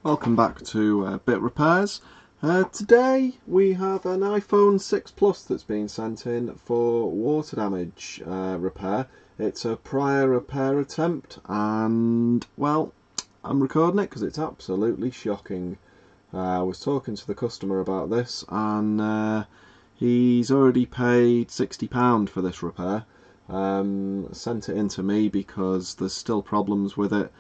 Welcome back to Bit Repairs. Today we have an iPhone 6 Plus that's been sent in for water damage repair. It's a prior repair attempt and, well, I'm recording it because it's absolutely shocking. I was talking to the customer about this and he's already paid £60 for this repair. Sent it in to me because there's still problems with it.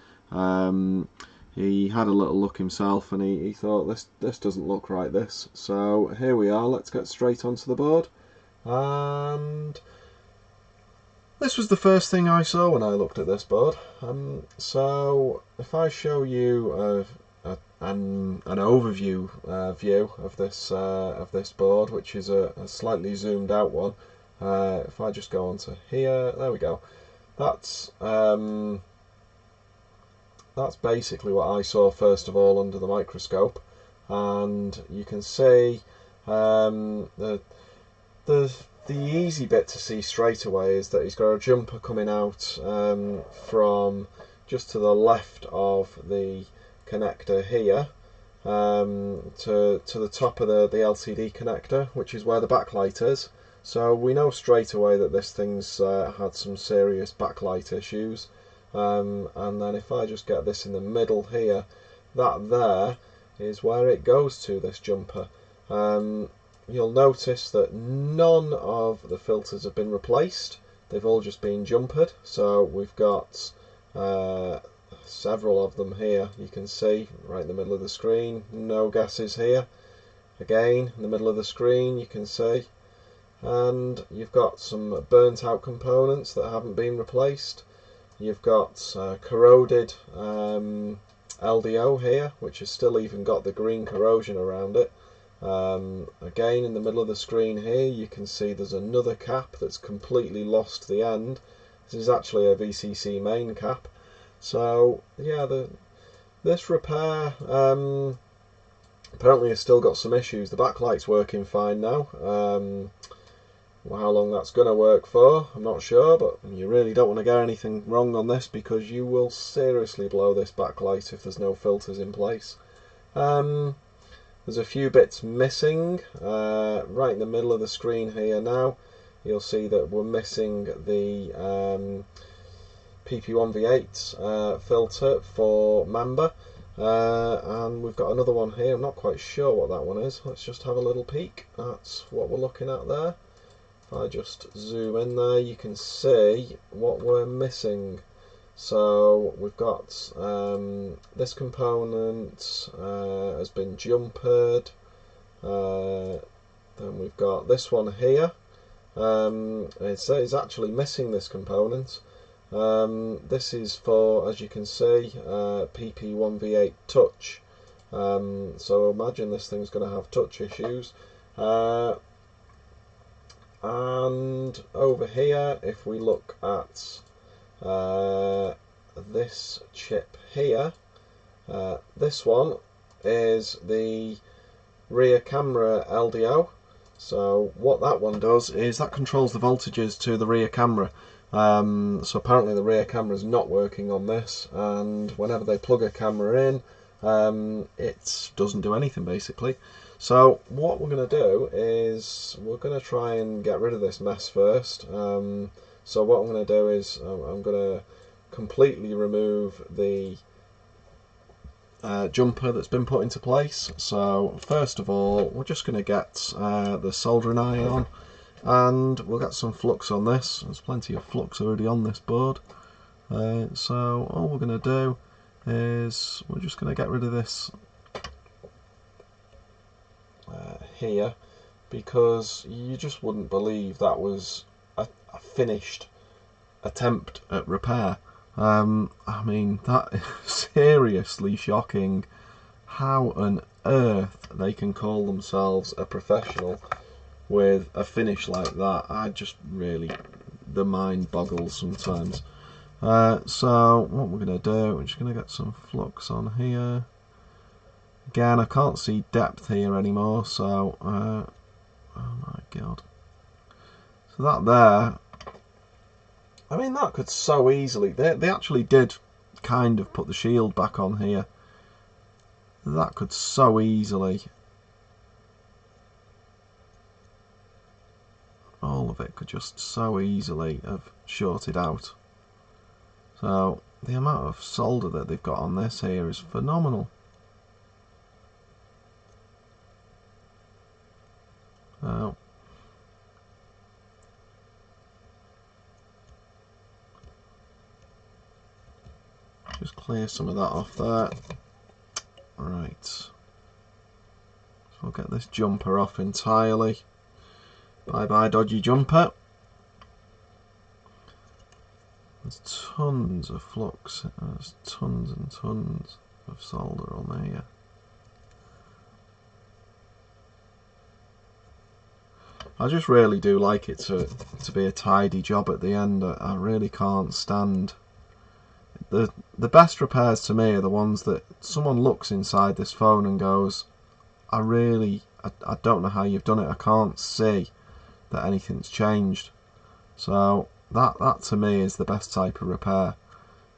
He had a little look himself and he thought this doesn't look right, this. So here we are, let's get straight onto the board. And this was the first thing I saw when I looked at this board. So if I show you an overview view of this board, which is a slightly zoomed out one. If I just go onto here, there we go. That's basically what I saw first of all under the microscope, and you can see the easy bit to see straight away is that he's got a jumper coming out from just to the left of the connector here to the top of the LCD connector, which is where the backlight is. So we know straight away that this thing's had some serious backlight issues. And then if I just get this in the middle here, that there is where it goes to, this jumper. You'll notice that none of the filters have been replaced, they've all just been jumpered. So we've got several of them here, you can see right in the middle of the screen, no gases here. Again in the middle of the screen you can see, and you've got some burnt out components that haven't been replaced. You've got corroded LDO here, which has still even got the green corrosion around it. Again, in the middle of the screen here, you can see there's another cap that's completely lost the end. This is actually a VCC main cap. So, yeah, this repair apparently has still got some issues. The backlight's working fine now. How long that's going to work for, I'm not sure, but you really don't want to get anything wrong on this because you will seriously blow this backlight if there's no filters in place. There's a few bits missing right in the middle of the screen here now. You'll see that we're missing the PP1V8 filter for Mamba, and we've got another one here. I'm not quite sure what that one is. Let's just have a little peek. That's what we're looking at there. If I just zoom in there, you can see what we're missing. So we've got this component has been jumpered. Then we've got this one here. It's actually missing this component. This is for, as you can see, PP1V8 touch. So imagine this thing's going to have touch issues. And over here, if we look at this chip here, this one is the rear camera LDO. So what that one does is that controls the voltages to the rear camera. So apparently the rear camera is not working on this, and whenever they plug a camera in, it doesn't do anything basically. So what we're going to do is we're going to try and get rid of this mess first. So what I'm going to do is I'm going to completely remove the jumper that's been put into place. So first of all, we're just going to get the soldering iron on, and we'll get some flux on this. There's plenty of flux already on this board. So all we're going to do is we're just going to get rid of this here, because you just wouldn't believe that was a finished attempt at repair. I mean, that is seriously shocking. How on earth they can call themselves a professional with a finish like that, I just really, the mind boggles sometimes. So what we're going to do, we're just going to get some flux on here. Again, I can't see depth here anymore, so oh my god. So that there, I mean, that could so easily, they actually did kind of put the shield back on here. That could so easily, all of it could just so easily have shorted out. So the amount of solder that they've got on this here is phenomenal. So just clear some of that off there. Right, so we'll get this jumper off entirely. Bye bye dodgy jumper. There's tons of flux, there's tons and tons of solder on here. I just really do like it to be a tidy job at the end. I really can't stand the best repairs to me are the ones that someone looks inside this phone and goes, I don't know how you've done it, I can't see that anything's changed. So that to me is the best type of repair.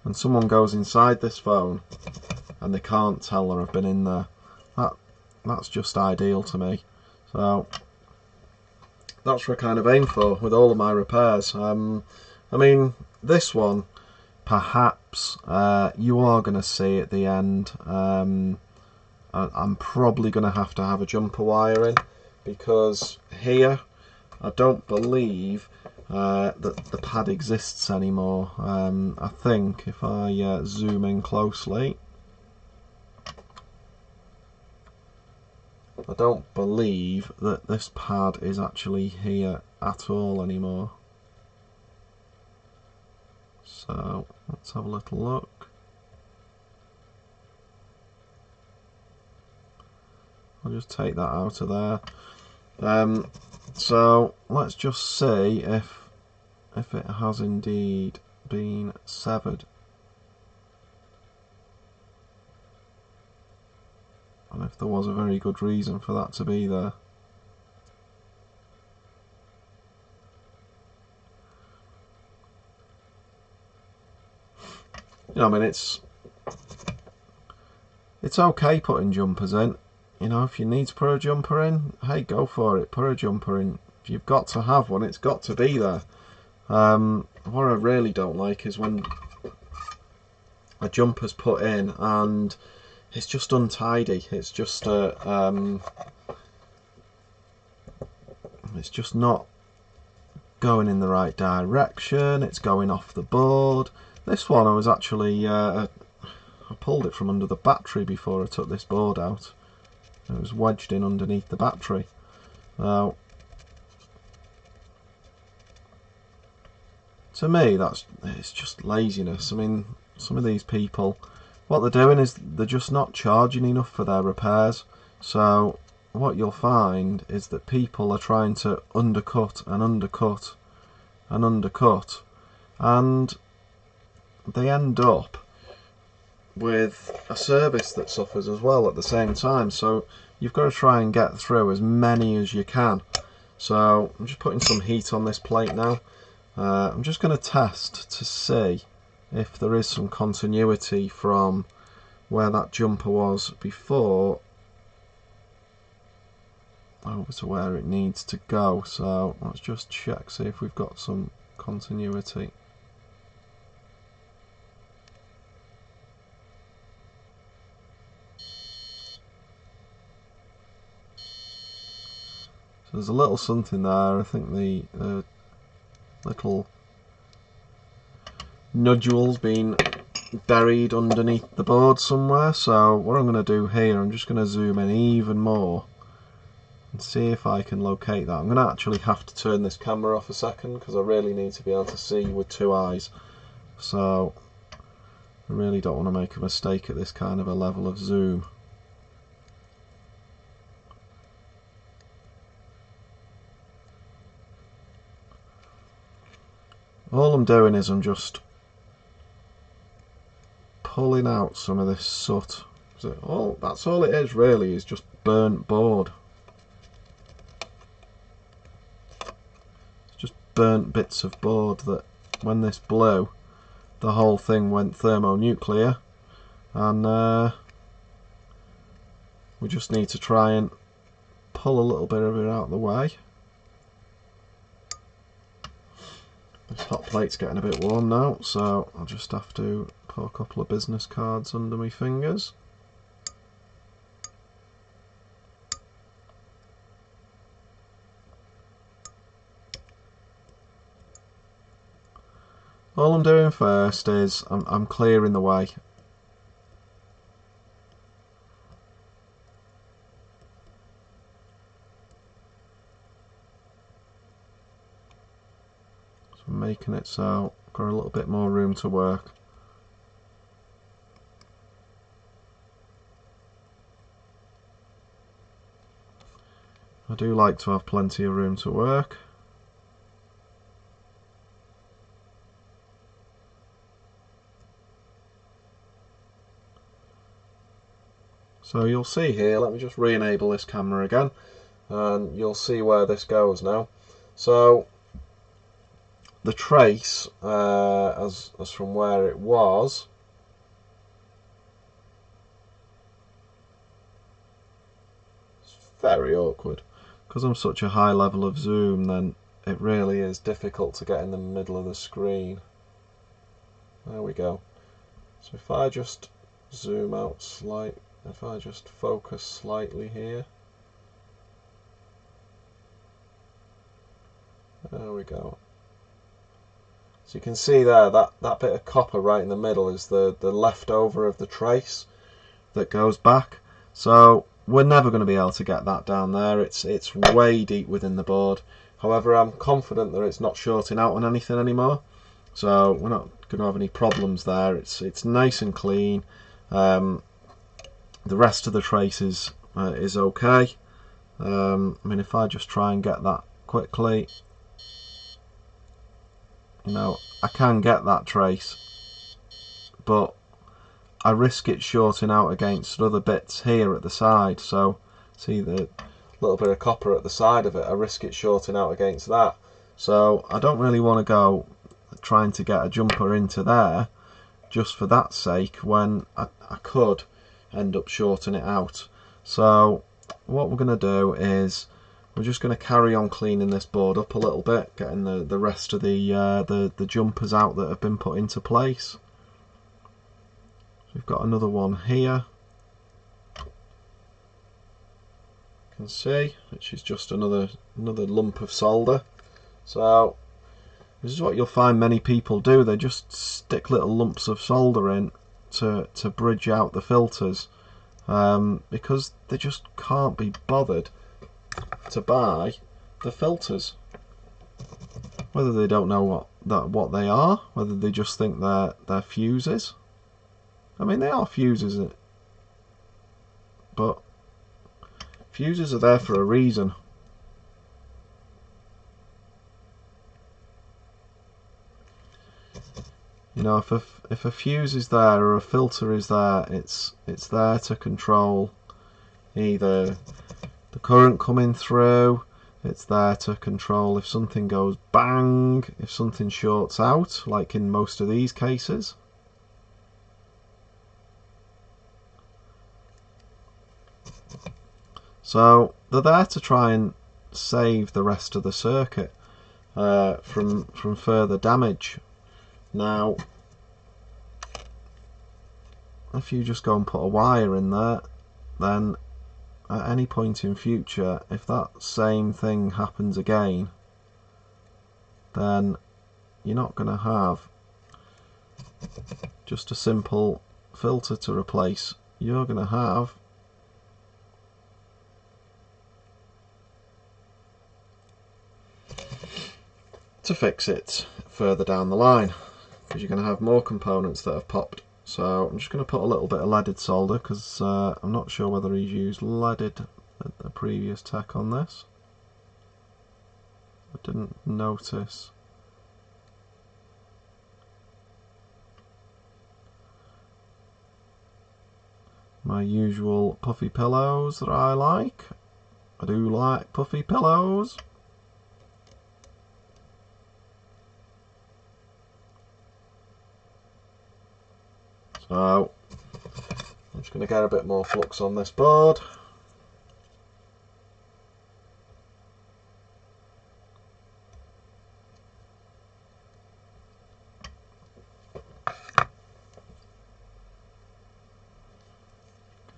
When someone goes inside this phone and they can't tell that I've been in there, that's just ideal to me. So that's what I kind of aim for with all of my repairs. I mean, this one, perhaps you are going to see at the end. I'm probably going to have a jumper wire in, because here I don't believe that the pad exists anymore. I think if I zoom in closely, I don't believe that this pad is actually here at all anymore. So let's have a little look. I'll just take that out of there. So let's just see if it has indeed been severed. And if there was a very good reason for that to be there. You know, I mean, it's okay putting jumpers in. You know, if you need to put a jumper in, hey, go for it, put a jumper in. If you've got to have one, it's got to be there. What I really don't like is when a jumper's put in and it's just untidy. It's just not going in the right direction. It's going off the board. This one, I was actually I pulled it from under the battery before I took this board out. It was wedged in underneath the battery. Now, to me, it's just laziness. I mean, some of these people, what they're doing is they're just not charging enough for their repairs. So what you'll find is that people are trying to undercut and undercut and undercut, and they end up with a service that suffers as well at the same time. So you've got to try and get through as many as you can. So I'm just putting some heat on this plate now. I'm just going to test to see if there is some continuity from where that jumper was before over to where it needs to go. So let's just check, see if we've got some continuity. So there's a little something there. I think the little nodule's been buried underneath the board somewhere. So what I'm going to do here, I'm just going to zoom in even more and see if I can locate that. I'm going to actually have to turn this camera off a second because I really need to be able to see with two eyes. So I really don't want to make a mistake at this kind of a level of zoom. All I'm doing is I'm just pulling out some of this soot. So that's all it is really, is just burnt board. It's just burnt bits of board that when this blew the whole thing went thermonuclear, and we just need to try and pull a little bit of it out of the way. This hot plate's getting a bit warm now, so I'll just have to put a couple of business cards under my fingers. All I'm doing first is I'm clearing the way. So I'm making it so I've got a little bit more room to work. I do like to have plenty of room to work. So you'll see here, let me just re-enable this camera again, and you'll see where this goes now. So the trace, as from where it was, it's very awkward. Because I'm such a high level of zoom, then it really is difficult to get in the middle of the screen. There we go. So if I just zoom out slightly, if I just focus slightly here, there we go. So you can see there that bit of copper right in the middle is the leftover of the trace that goes back. So we're never going to be able to get that down there. It's way deep within the board. However, I'm confident that it's not shorting out on anything anymore, so we're not going to have any problems there. It's nice and clean. The rest of the trace is okay. I mean, if I just try and get that quickly, you know, I can get that trace, but I risk it shorting out against other bits here at the side. So see the little bit of copper at the side of it, I risk it shorting out against that. So I don't really want to go trying to get a jumper into there just for that sake, when I could end up shorting it out. So what we're going to do is we're just going to carry on cleaning this board up a little bit, getting the rest of the jumpers out that have been put into place. We've got another one here, you can see, which is just another lump of solder. So this is what you'll find many people do. They just stick little lumps of solder in to bridge out the filters, because they just can't be bothered to buy the filters. Whether they don't know what they are, whether they just think they're fuses. I mean, they are fuses, but fuses are there for a reason. You know, if a fuse is there or a filter is there, it's there to control either the current coming through, it's there to control if something goes bang, if something shorts out, like in most of these cases. So they're there to try and save the rest of the circuit from further damage. Now, if you just go and put a wire in there, then at any point in future, if that same thing happens again, then you're not going to have just a simple filter to replace. You're going to have to fix it further down the line, because you're going to have more components that have popped. So I'm just going to put a little bit of leaded solder, because I'm not sure whether he's used leaded at the previous tech on this. I didn't notice. My usual puffy pillows that I like. I do like puffy pillows. So I'm just going to get a bit more flux on this board.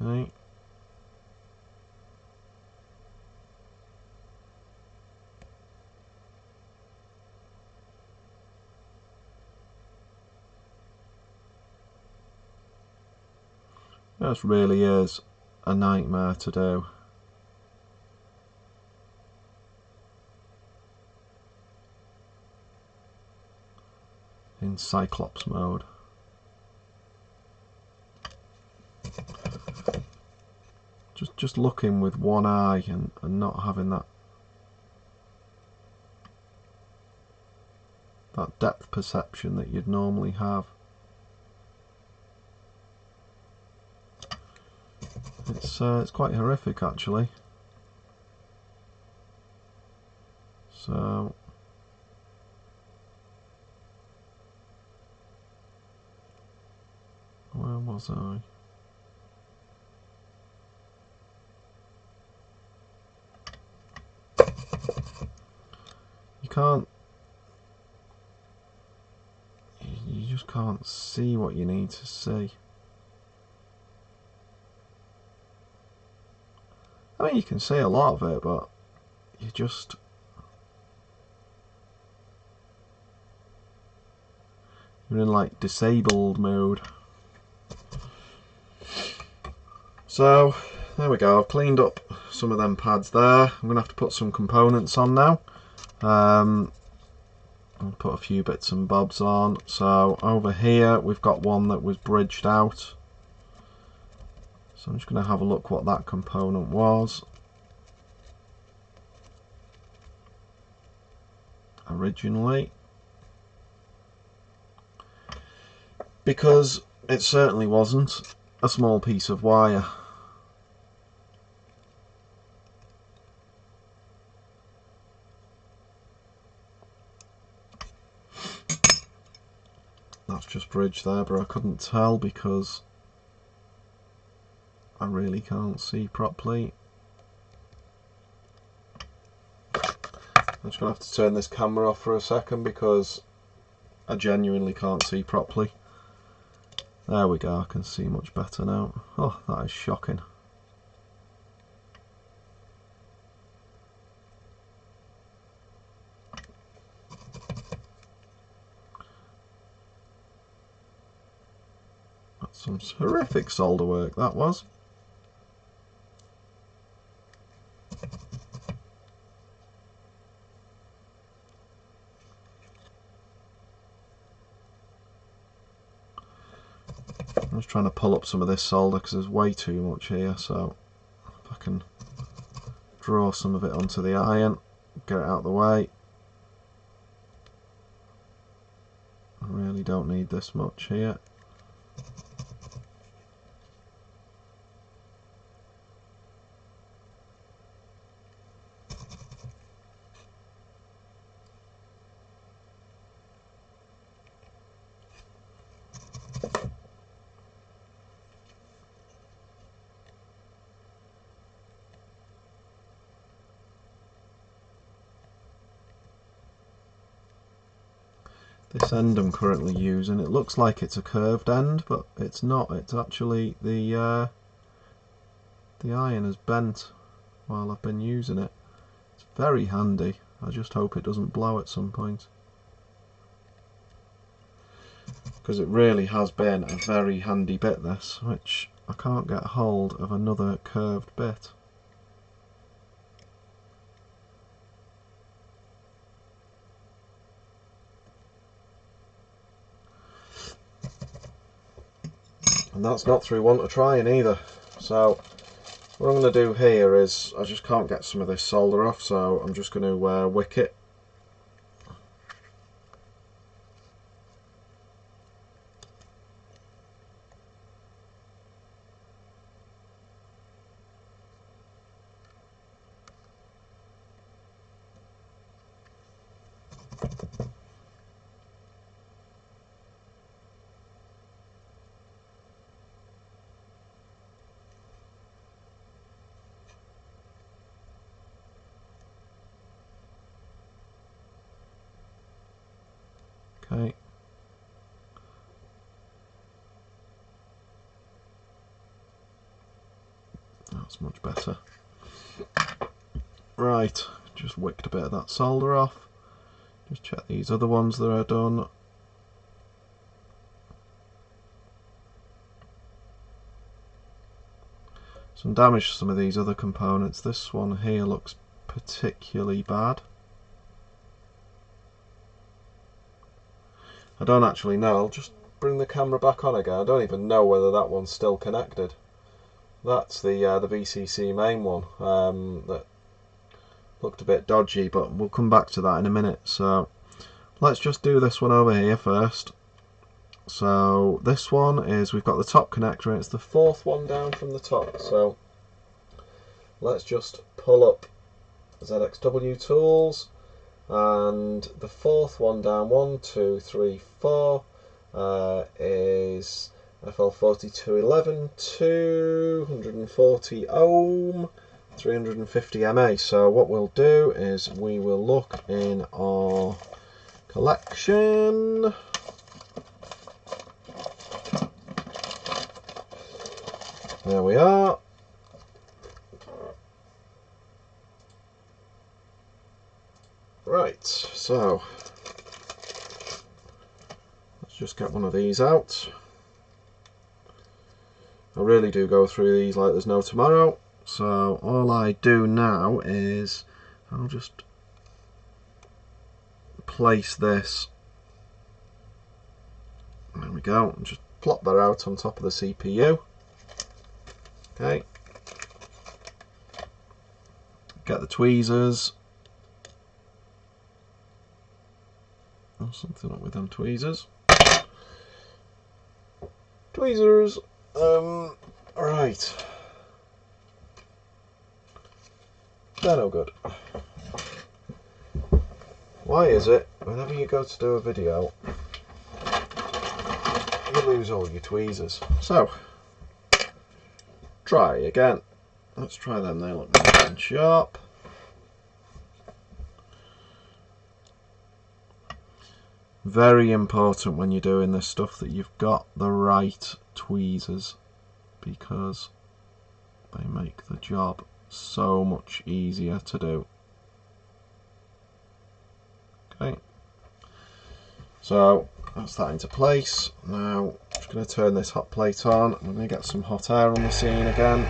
Okay. This really is a nightmare to do. In Cyclops mode. Just looking with one eye and not having that depth perception that you'd normally have. It's quite horrific actually. So where was I? You just can't see what you need to see. I mean, you can see a lot of it, but you're in like disabled mode. So there we go, I've cleaned up some of them pads there. I'm going to have to put some components on now. I'll put a few bits and bobs on. So over here we've got one that was bridged out. So I'm just going to have a look what that component was. Originally. Because it certainly wasn't a small piece of wire. That's just bridged there, but I couldn't tell because I really can't see properly. I'm just going to have to turn this camera off for a second because I genuinely can't see properly. There we go, I can see much better now. Oh, that is shocking. That's some horrific solder work, that was. I'm just trying to pull up some of this solder because there's way too much here, so if I can draw some of it onto the iron, get it out of the way. I really don't need this much here. This end I'm currently using, it looks like it's a curved end, but it's not. It's actually the iron has bent while I've been using it. It's very handy. I just hope it doesn't blow at some point, because it really has been a very handy bit, this, which I can't get hold of another curved bit. And that's not through want of trying either. So what I'm going to do here is, I just can't get some of this solder off, so I'm just going to wick it. That's much better. Right, just wicked a bit of that solder off. Just check these other ones that are done. Some damage to some of these other components. This one here looks particularly bad. I don't actually know. I'll just bring the camera back on again. I don't even know whether that one's still connected. That's the VCC main one that looked a bit dodgy, but we'll come back to that in a minute. So let's just do this one over here first. So this one is, we've got the top connector and it's the fourth one down from the top. So let's just pull up ZXW tools, and the fourth one down, 1, 2, 3, 4, is FL4211, 240 ohm, 350 mA. So what we'll do is we will look in our collection. There we are. Right, so let's just get one of these out. I really do go through these like there's no tomorrow. So all I do now is I'll just place this. There we go, and just plop that out on top of the CPU. Okay. Get the tweezers. Oh, something up with them tweezers. Tweezers. Right. They're no good. Why is it whenever you go to do a video, you lose all your tweezers? So, try again. Let's try them. They look nice and sharp. Very important when you're doing this stuff that you've got the right tweezers, because they make the job so much easier to do. Okay, so that's that into place. Now I'm just going to turn this hot plate on. We're going to get some hot air on the scene again.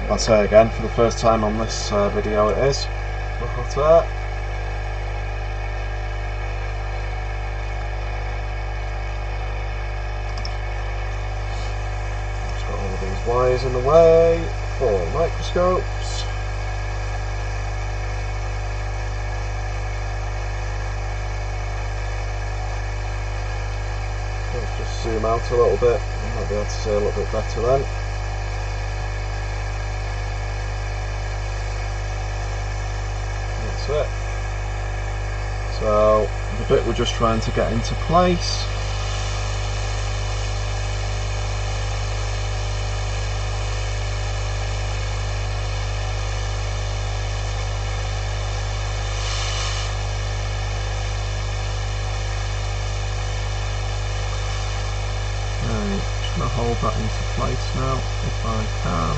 I'll say again, for the first time on this video it is the hot air. Wires in the way for microscopes. Let's just zoom out a little bit. I might be able to see a little bit better then. That's it. So the bit we're just trying to get into place. Hold that into place now if I can.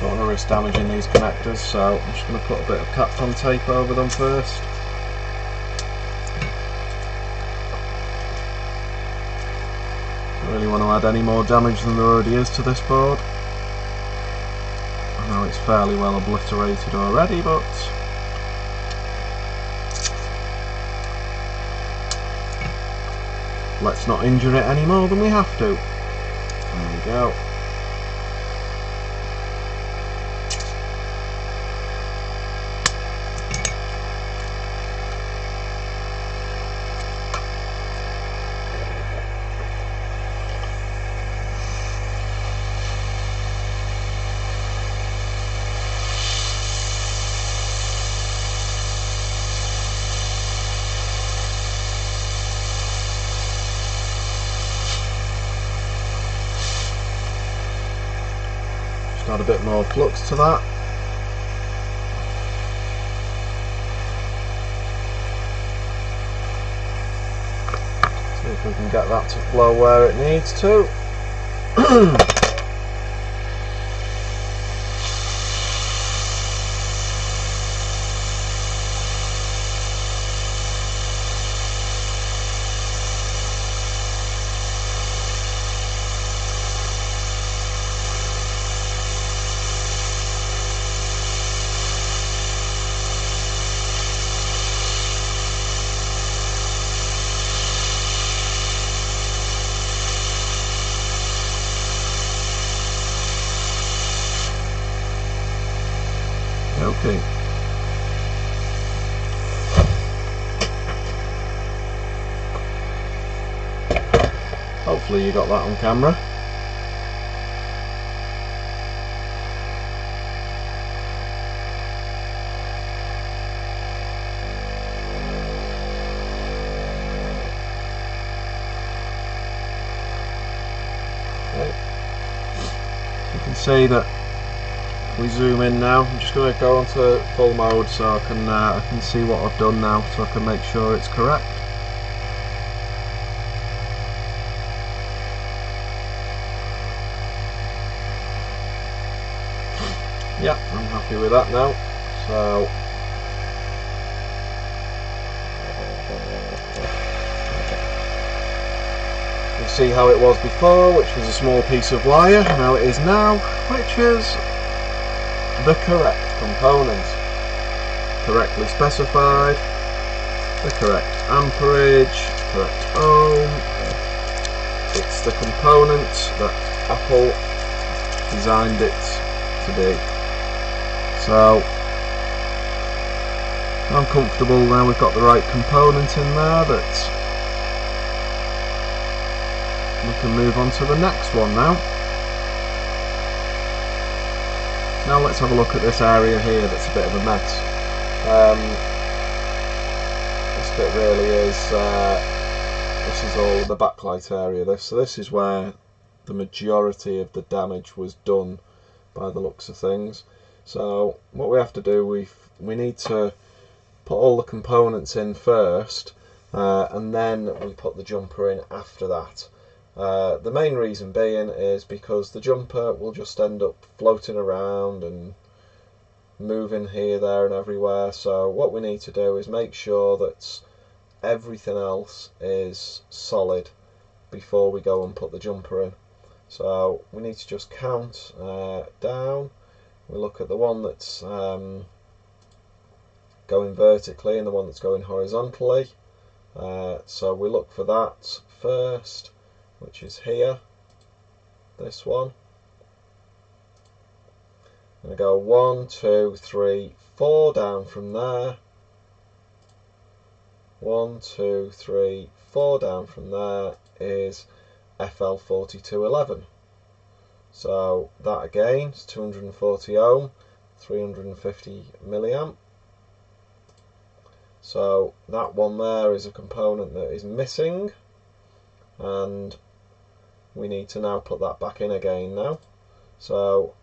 Don't want to risk damaging these connectors, so I'm just going to put a bit of Kat-Ton tape over them first. Don't really want to add any more damage than there already is to this board. I know it's fairly well obliterated already, but let's not injure it any more than we have to. There we go. Add a bit more flux to that. See if we can get that to flow where it needs to. Okay. Hopefully you got that on camera. Okay. You can see that if we zoom in now, I'm just going to go onto full mode so I can see what I've done now, so I can make sure it's correct. Yeah, I'm happy with that now. So you can see how it was before, which was a small piece of wire. Now it is now, which is the correct component, correctly specified, the correct amperage, correct ohm. It's the component that Apple designed it to be. So I'm comfortable now we've got the right component in there, that we can move on to the next one now. Now let's have a look at this area here that's a bit of a mess. This bit really is, this is all the backlight area. So this is where the majority of the damage was done by the looks of things. So what we have to do, we need to put all the components in first, and then we put the jumper in after that. The main reason being is because the jumper will just end up floating around and moving here, there and everywhere. So what we need to do is make sure that everything else is solid before we go and put the jumper in. So we need to just count down. We look at the one that's going vertically and the one that's going horizontally. So we look for that first, which is here, this one. And I go 1, 2, 3, 4 down from there. 1, 2, 3, 4 down from there is FL4211. So that again is 240 ohm, 350 milliamp. So that one there is a component that is missing, and we need to now put that back in again now. So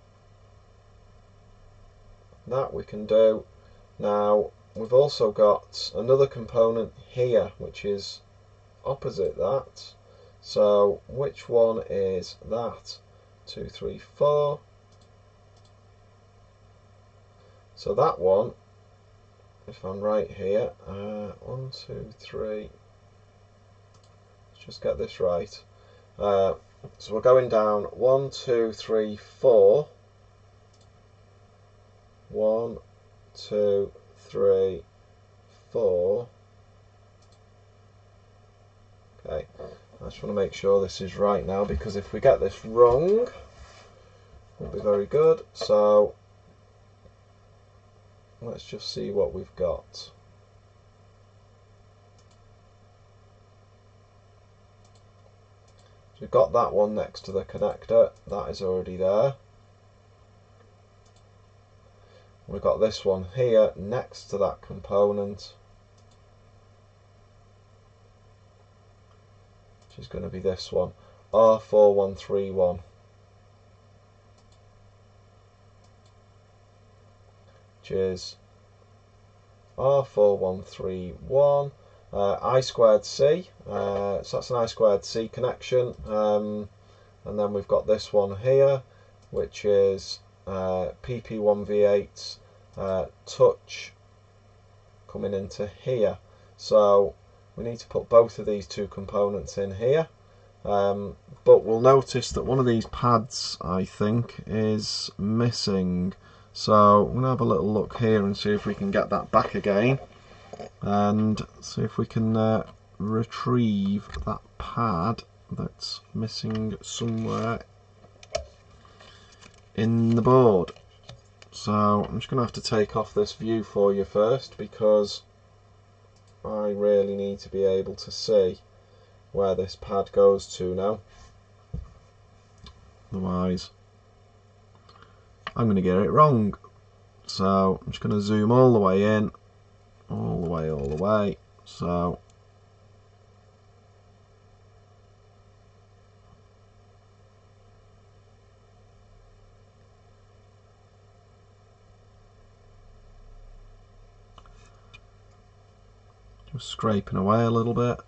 that we can do. Now we've also got another component here which is opposite that. So which one is that? 2, 3, 4. So that one, if I'm right here, 1, 2, 3. Let's just get this right. So we're going down 1, 2, 3, 4. 1, 2, 3, 4. Okay, I just want to make sure this is right now, because if we get this wrong, it won't be very good. So let's just see what we've got. So we've got that one next to the connector, that is already there. We've got this one here next to that component, which is going to be this one, R4131. which is R4131 I squared C, so that's an I squared C connection, and then we've got this one here, which is PP1V8 touch coming into here. So we need to put both of these two components in here, but we'll notice that one of these pads, I think, is missing. So I'm going to have a little look here and see if we can get that back again, and see if we can retrieve that pad that's missing somewhere in the board. So I'm just going to have to take off this view for you first, because I really need to be able to see where this pad goes to now. Otherwise I'm going to get it wrong. So I'm just going to zoom all the way in, all the way. So just scraping away a little bit.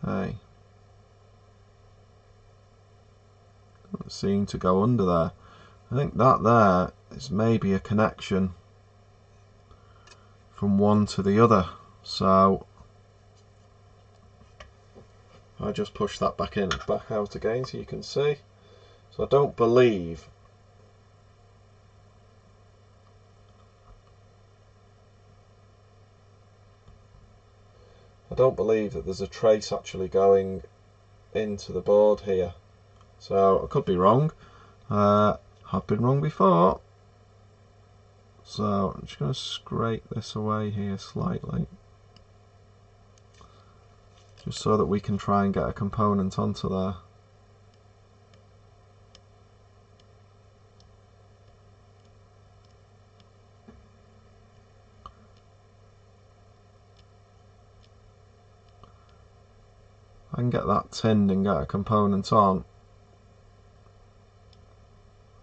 Okay. Doesn't seem to go under there. I think that there is maybe a connection from one to the other. So I just push that back in, back out again so you can see. So I don't believe that there's a trace actually going into the board here. So I could be wrong. I've been wrong before. So I'm just going to scrape this away here slightly, just so that we can try and get a component onto there. I can get that tinned and get a component on.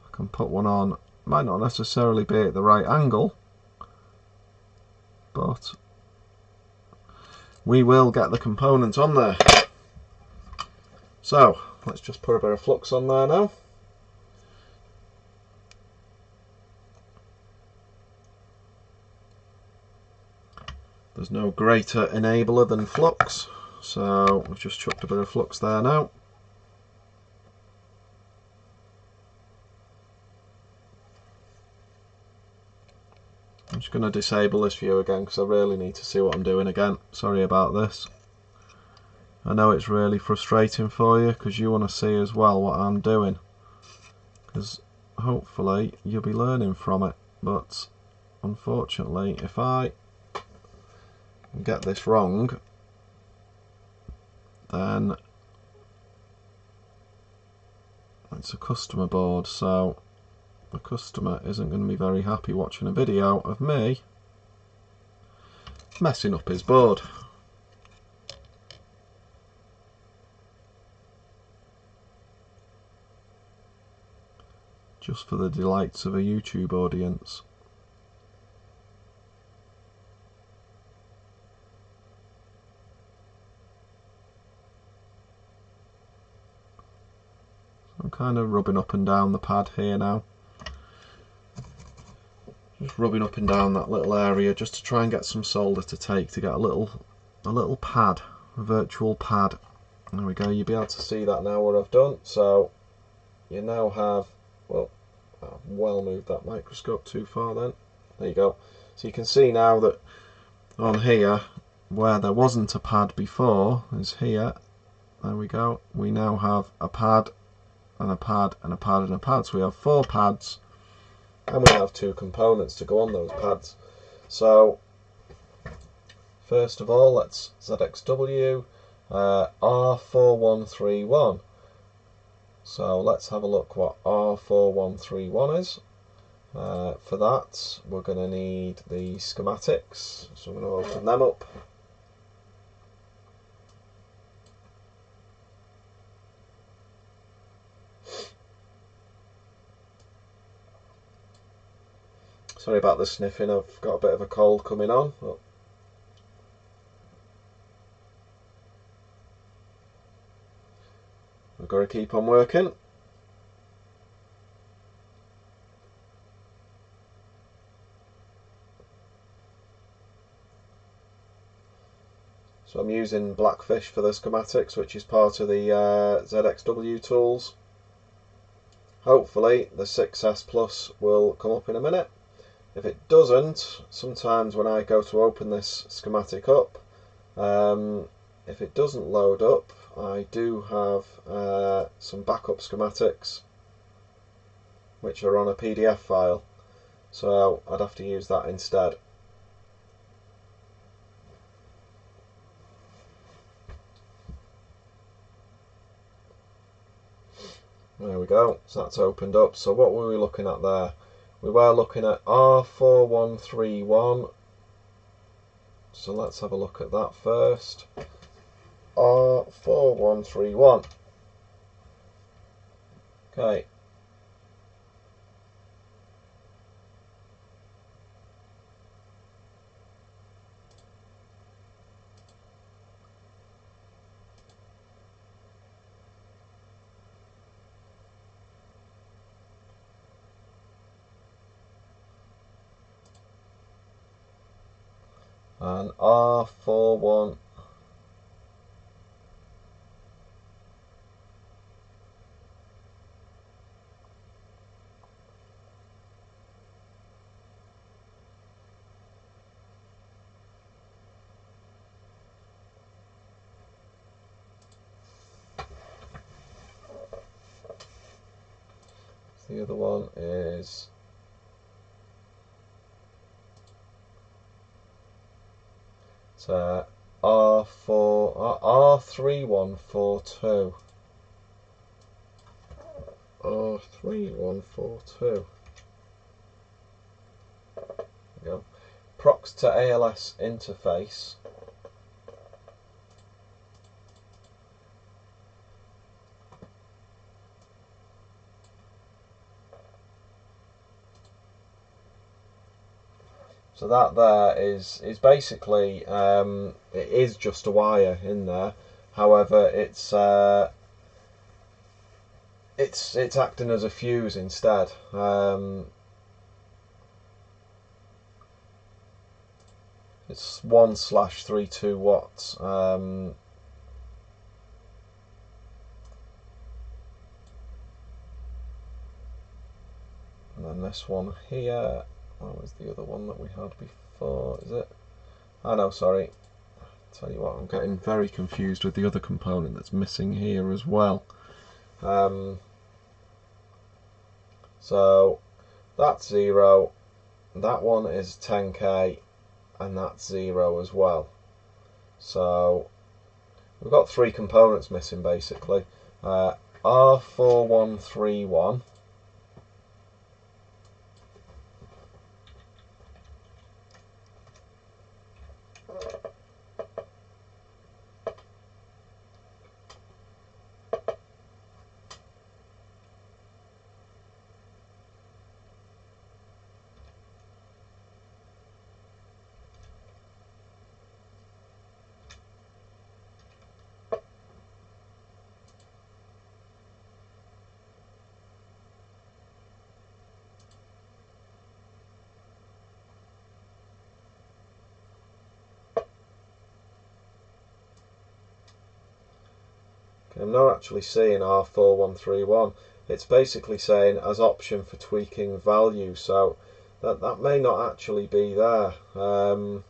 I can put one on. Might not necessarily be at the right angle, but we will get the component on there. So let's just put a bit of flux on there now. There's no greater enabler than flux, so we've just chucked a bit of flux there now. I'm just going to disable this view again because I really need to see what I'm doing again. Sorry about this. I know it's really frustrating for you because you want to see as well what I'm doing, because hopefully you'll be learning from it. But unfortunately, if I get this wrong, then it's a customer board, so the customer isn't going to be very happy watching a video of me messing up his board. Just for the delights of a YouTube audience. I'm kind of rubbing up and down the pad here now. Just rubbing up and down that little area just to try and get some solder to take to get a little pad, a virtual pad. There we go, you'll be able to see that now what I've done. So you now have, well, I've well moved that microscope too far then. There you go. So you can see now that on here, where there wasn't a pad before, is here. There we go. We now have a pad and a pad and a pad and a pad. So we have 4 pads and we have 2 components to go on those pads. So first of all, let's ZXW R4131. So let's have a look what R4131 is. For that we're going to need the schematics, so I'm going to open them up. Sorry about the sniffing, I've got a bit of a cold coming on. But we've got to keep on working. So I'm using Blackfish for the schematics, which is part of the ZXW tools. Hopefully the 6S Plus will come up in a minute. If it doesn't, sometimes when I go to open this schematic up, if it doesn't load up, I do have some backup schematics which are on a PDF file, so I'd have to use that instead. There we go, so that's opened up. So what were we looking at there? We were looking at R4131, so let's have a look at that first. R4131. Okay. And R41. The other one is R3142. R3142. There we go. Prox to ALS interface. So that there is basically it is just a wire in there. However, it's acting as a fuse instead. It's 1/32 watts. And then this one here. What was the other one that we had before? Is it? Oh no, sorry. Tell you what, I'm getting very confused with the other component that's missing here as well. So that's 0. That one is 10k, and that's 0 as well. So we've got 3 components missing basically. R4131. I'm not actually seeing R4131. It's basically saying as option for tweaking value, so that may not actually be there. Because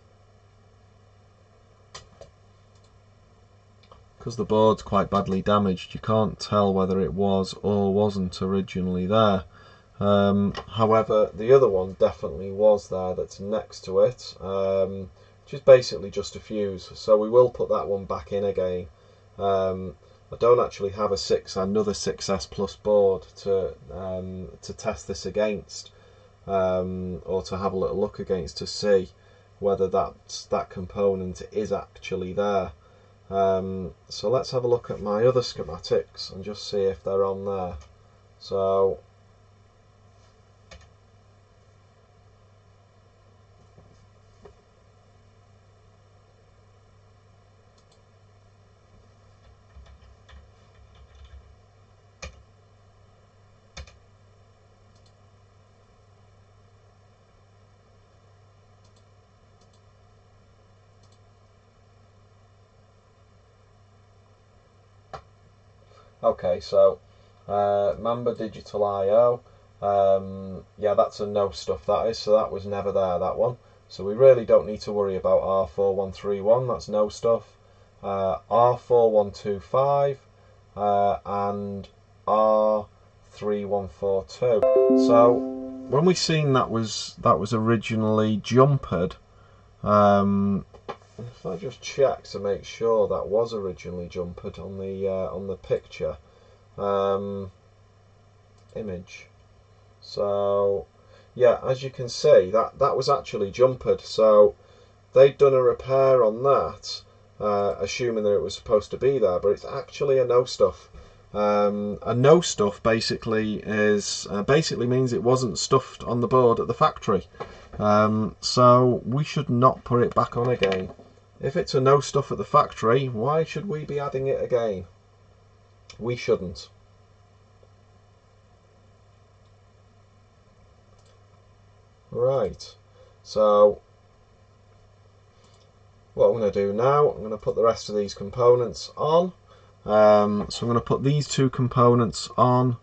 the board's quite badly damaged, you can't tell whether it was or wasn't originally there. However, the other one definitely was there, that's next to it, which is basically just a fuse, so we will put that one back in again. I don't actually have another 6S Plus board to test this against, or to have a little look against to see whether that component is actually there. So let's have a look at my other schematics and just see if they're on there. So Okay, so Mamba Digital IO. Yeah, that's a no stuff, that is, so that was never there, that one. So we really don't need to worry about R4131, that's no stuff. R4125 and R3142. So when we seen that was originally jumpered, if I just check to make sure that was originally jumpered on the picture image. So yeah, as you can see, that was actually jumpered. So they'd done a repair on that, assuming that it was supposed to be there, but it's actually a no stuff. A no stuff basically means it wasn't stuffed on the board at the factory. So we should not put it back on again. If it's a no stuff at the factory, why should we be adding it again? We shouldn't. Right, so what I'm going to do now, I'm going to put the rest of these components on. So I'm going to put these two components on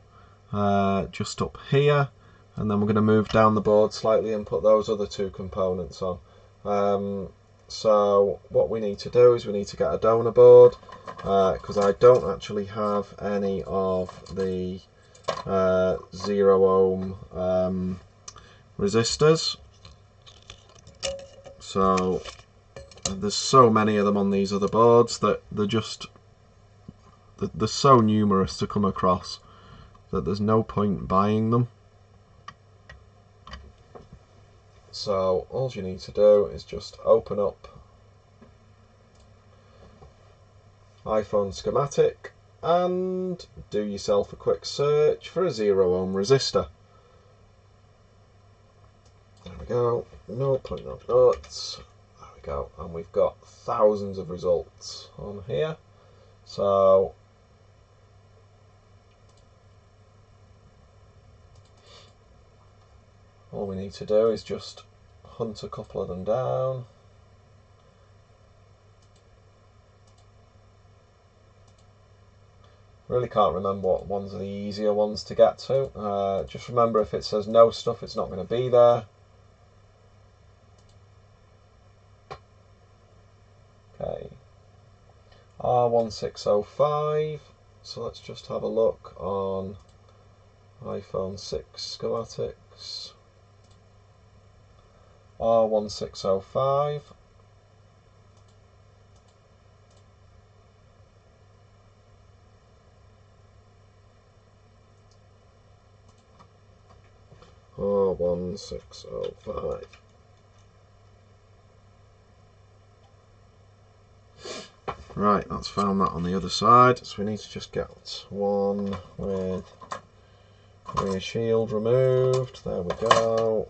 just up here, and then we're going to move down the board slightly and put those other two components on. So what we need to do is we need to get a donor board, because I don't actually have any of the 0 ohm resistors. So there's so many of them on these other boards that they're so numerous to come across that there's no point buying them. So all you need to do is just open up iPhone Schematic and do yourself a quick search for a 0 ohm resistor. There we go, 0.0 nuts. There we go, and we've got thousands of results on here. So all we need to do is just hunt a couple of them down. Really can't remember what ones are the easier ones to get to. Just remember, if it says no stuff, it's not going to be there. Okay, R1605. So let's just have a look on iPhone 6 schematics. R1605. R1605. Right, that's found that on the other side, so we need to just get one with rear shield removed. There we go.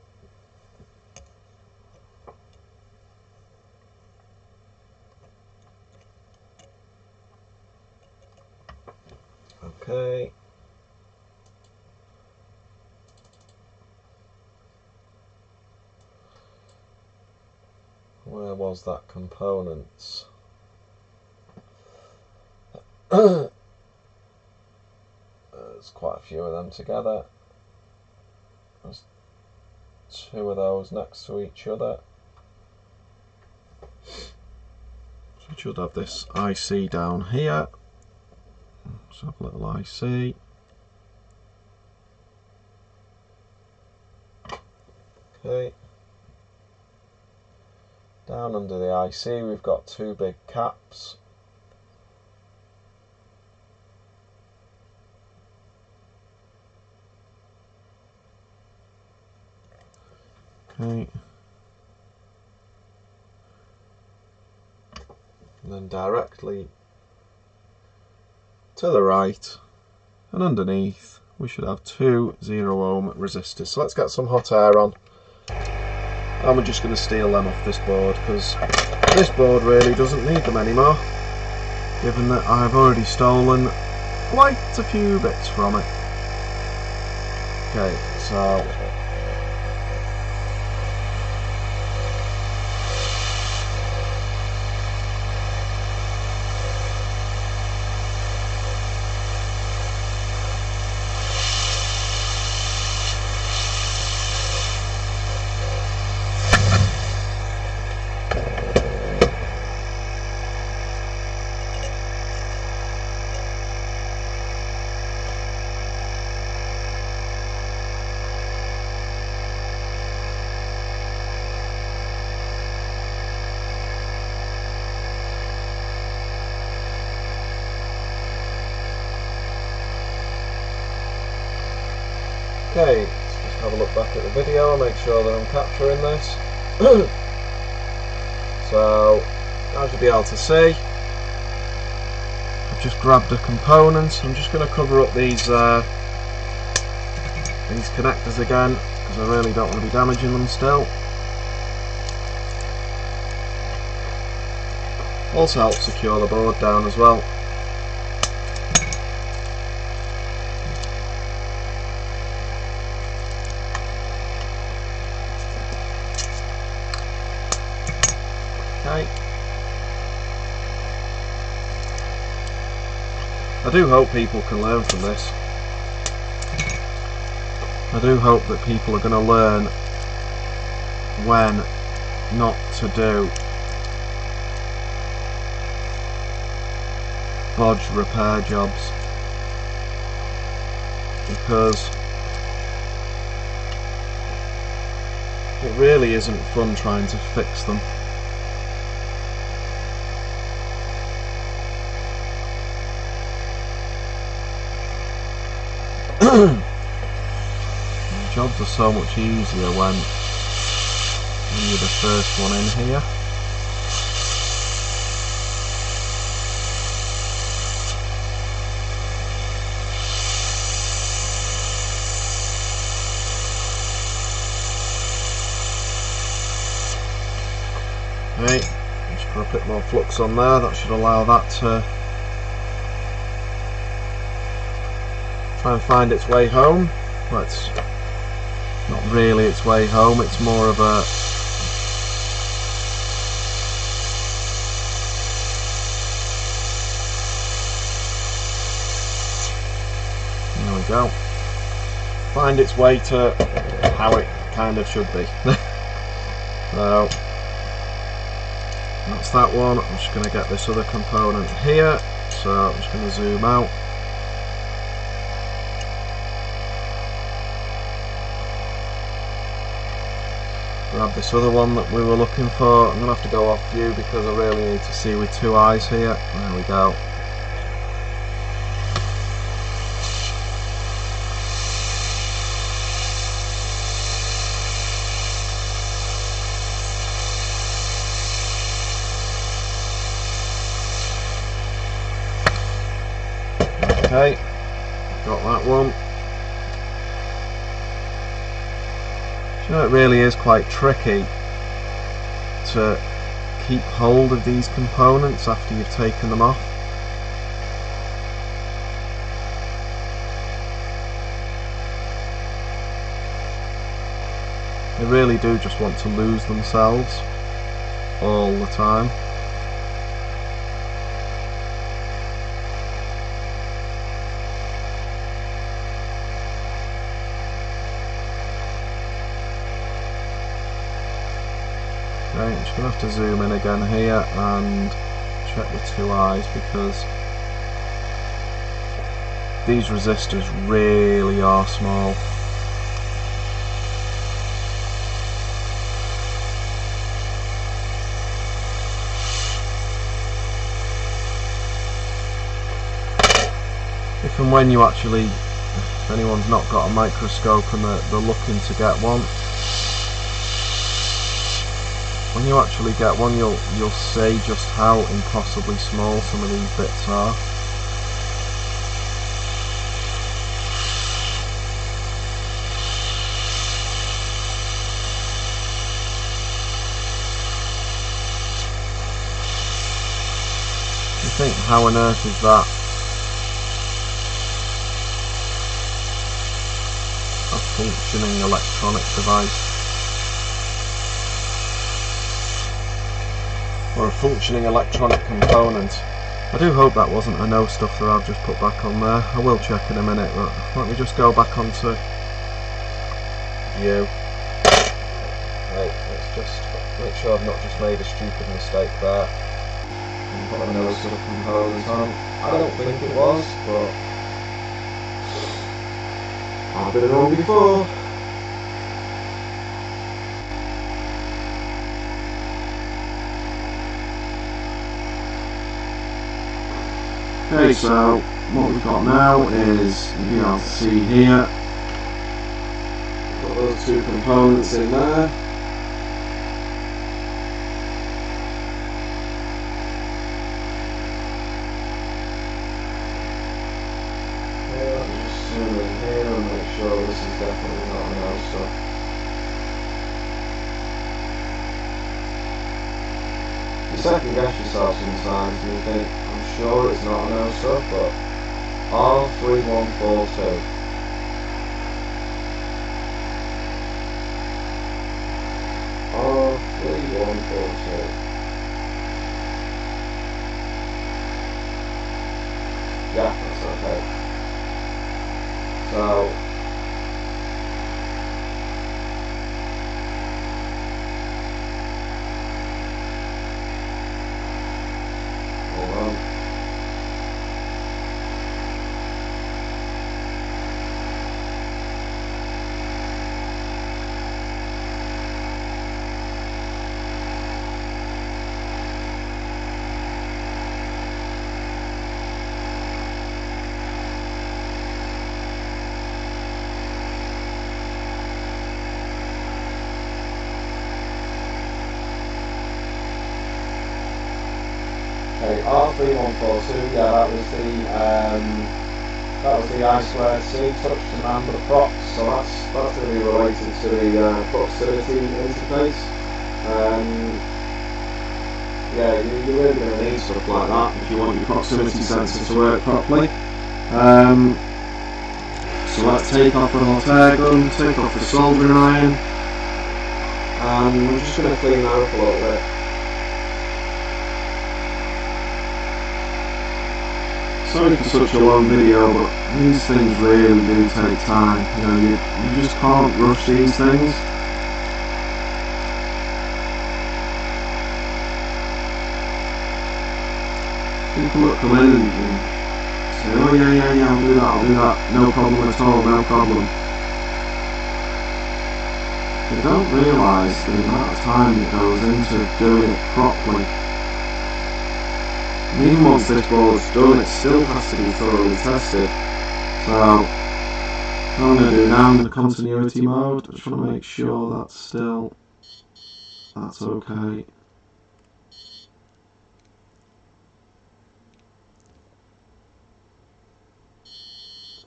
Okay. Where was that component? There's quite a few of them together. There's two of those next to each other. So we should have this IC down here. Let's have a little IC. Okay. Down under the IC we've got two big caps. Okay. And then directly to the right and underneath we should have two 0 ohm resistors. So let's get some hot air on, and we're just going to steal them off this board, because this board really doesn't need them anymore, given that I've already stolen quite a few bits from it. Okay, so Okay, let's just have a look back at the video, make sure that I'm capturing this. So, as you'll be able to see, I've just grabbed a component. I'm just going to cover up these connectors again, because I really don't want to be damaging them still. Also helps secure the board down as well. Okay. I do hope people can learn from this. I do hope that people are going to learn when not to do bodge repair jobs, because it really isn't fun trying to fix them. Jobs are so much easier when you're the first one in here. Okay, just put a bit more flux on there. That should allow that to try and find its way home. Well, it's not really its way home, it's more of a there we go. Find its way to how it kind of should be. So that's that one. I'm just going to get this other component here, so I'm just going to zoom out. Grab this other one that we were looking for. I'm going to have to go off view because I really need to see with two eyes here. There we go. Okay, got that one. You know, it really is quite tricky to keep hold of these components after you've taken them off. They really do just want to lose themselves all the time. Okay, I'm just going to have to zoom in again here and check the two eyes, because these resistors really are small. If and when you actually, if anyone's not got a microscope and they're looking to get one, when you actually get one, you'll see just how impossibly small some of these bits are. You think, how on earth is that a functioning electronic device? Or a functioning electronic component. I do hope that wasn't a no stuff that I've just put back on there. I will check in a minute, but let me just go back onto view. Right, let's just make sure I've not just made a stupid mistake there and put a no stuff component on. I don't think it was, but I've been wrong before. Okay, so what we've got now is, you'll be able to see here, those two components in there. Okay, let me just zoom in here and make sure this is definitely not an no-stop. You second guess yourself sometimes and you think, I'm sure it's not a no-stop, but R3142. R3142. Yeah, that's okay. So hold on. Okay, R3142, yeah, that was the I2C touch command of prox, so that's going to be related to the proximity interface. Yeah, you're really going to need stuff like that if you want your proximity sensor to work properly. So let's take off the hot air gun, take off the soldering iron, and we're just going to clean that up a little bit. Sorry for such a long video, but these things really do take time. You know, you just can't rush these things. People that come in and say, oh yeah, I'll do that, no problem at all, no problem. They don't realise the amount of time that goes into doing it properly. And even once this board's done, it still has to be thoroughly tested. So, what I'm going to do now, I'm in the continuity mode. I just want to make sure that's okay.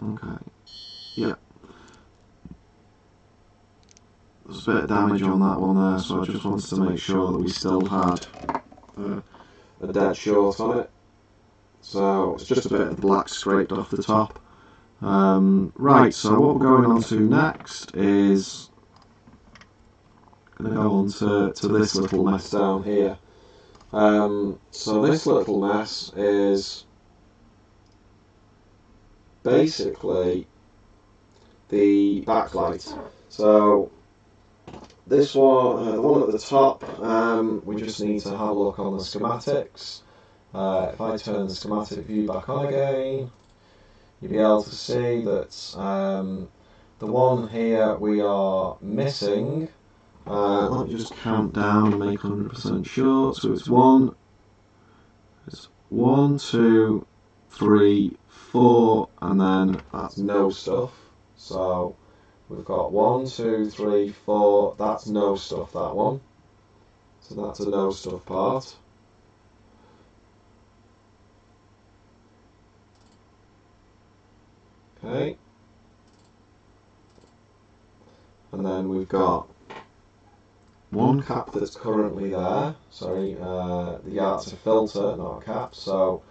Okay, yeah. There's a bit of damage on that one there, so I just wanted to make sure that we still had a dead short on it. So it's just a bit of black scraped off the top. Right, so what we're going on to next is going to go on to this little mess down here. So this little mess is basically the backlight. So this one, the one at the top, we just need to have a look on the schematics. If I turn the schematic view back on again, you'll be able to see that the one here we are missing. Let me just count down and make 100% sure. So it's 1, 2, 3, 4, and then that's no stuff. So we've got 1, 2, 3, 4, that's no stuff, that one. So that's a no stuff part. Okay. And then we've got one cap that's currently there. Sorry, that's a filter, not a cap. So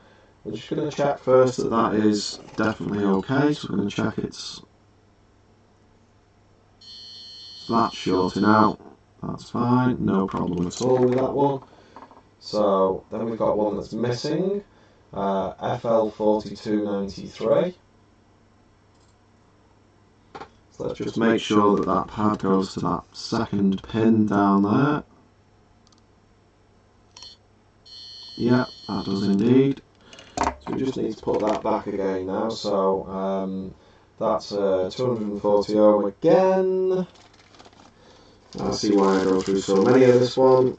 we're just going to check first that that is definitely okay. So we're going to check that's shorting out. That's fine, no problem at all with that one. So then we've got one that's missing, FL4293. So let's just make sure that that pad goes to that second pin down there. Yeah, that does indeed. So we just need to put that back again now. So that's 240 ohm again. I see why I go through so many of this one.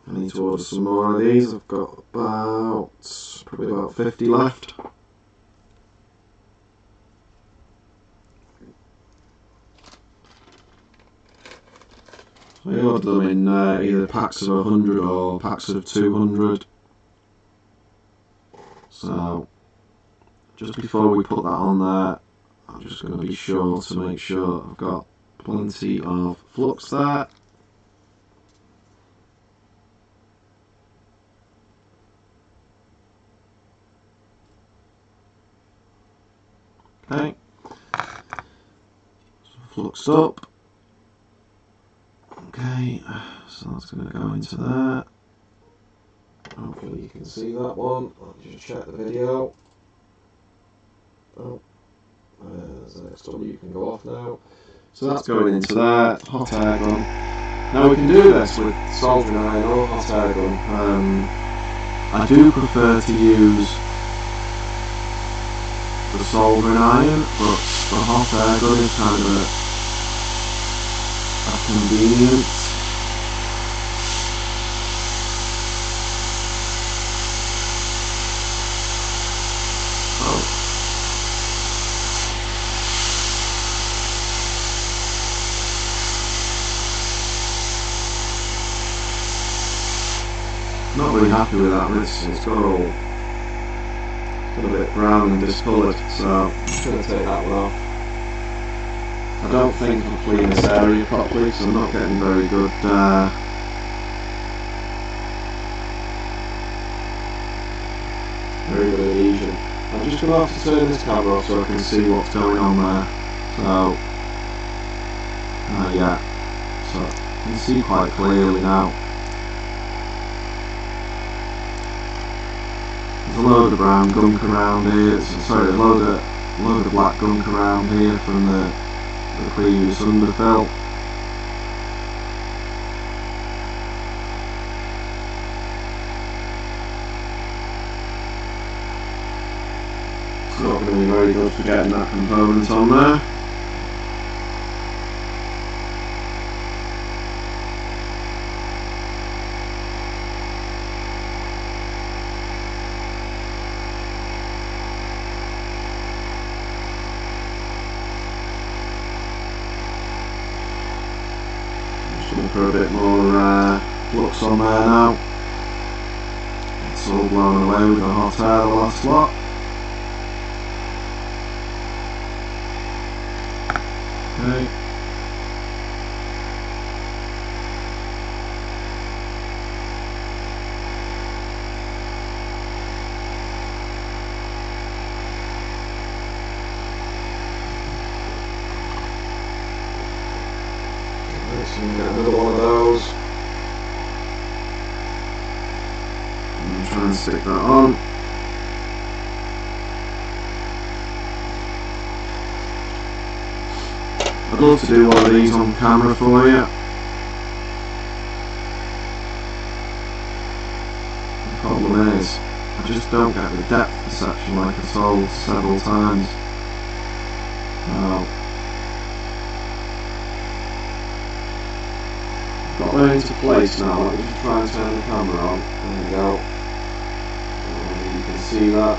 I need to order some more of these. I've got probably about 50 left. I ordered them in either packs of 100 or packs of 200. So just before we put that on there, I'm just going to be sure to make sure I've got plenty of flux there. Okay, so fluxed up. Okay, so that's going to go into there. Hopefully you can see that one. Let me just check the video. Oh, there's the next one. You can go off now. So that's going into there. Hot air gun. Now we can do this with soldering iron or hot air gun. I do prefer to use the soldering iron, but the hot air gun is kind of a convenience. Not really happy with that. It's got all a bit brown and discoloured, so I'm just going to take that one off. I don't think I've cleaned this area properly, so I'm not getting very good adhesion. I'm just going to have to turn this camera off so I can see what's going on there. So yeah, so I can see quite clearly now. There's a load of brown gunk around here. Sorry, a load of black gunk around here from the previous underfill. It's not going to be very good for getting that component on there. For a bit more flux on there now. It's all blown away with the hot air the last lot. Okay. So you get another one of those. And try and stick that on. I'd love to do one of these on camera for you. The problem is, I just don't get the depth perception like I told several times. Got that into place now. Let me just try and turn the camera on. There we go. You can see that.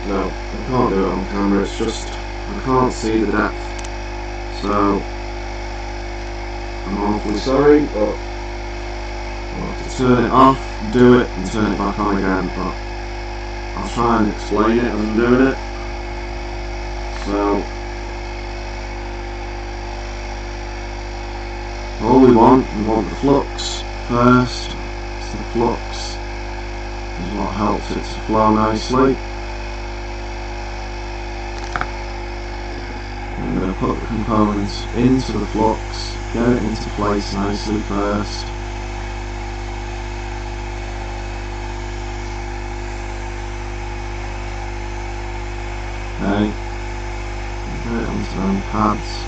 No, I can't do it on camera, it's just, I can't see the depth, so I'm awfully sorry, but I'll have to turn it off, do it, and turn it back on again, but I'll try and explain it as I'm doing it. So, all we want the flux first, so the flux is what helps it to flow nicely. I'm going to put the components into the flux, get it into place nicely first. Okay, get it onto its own pads.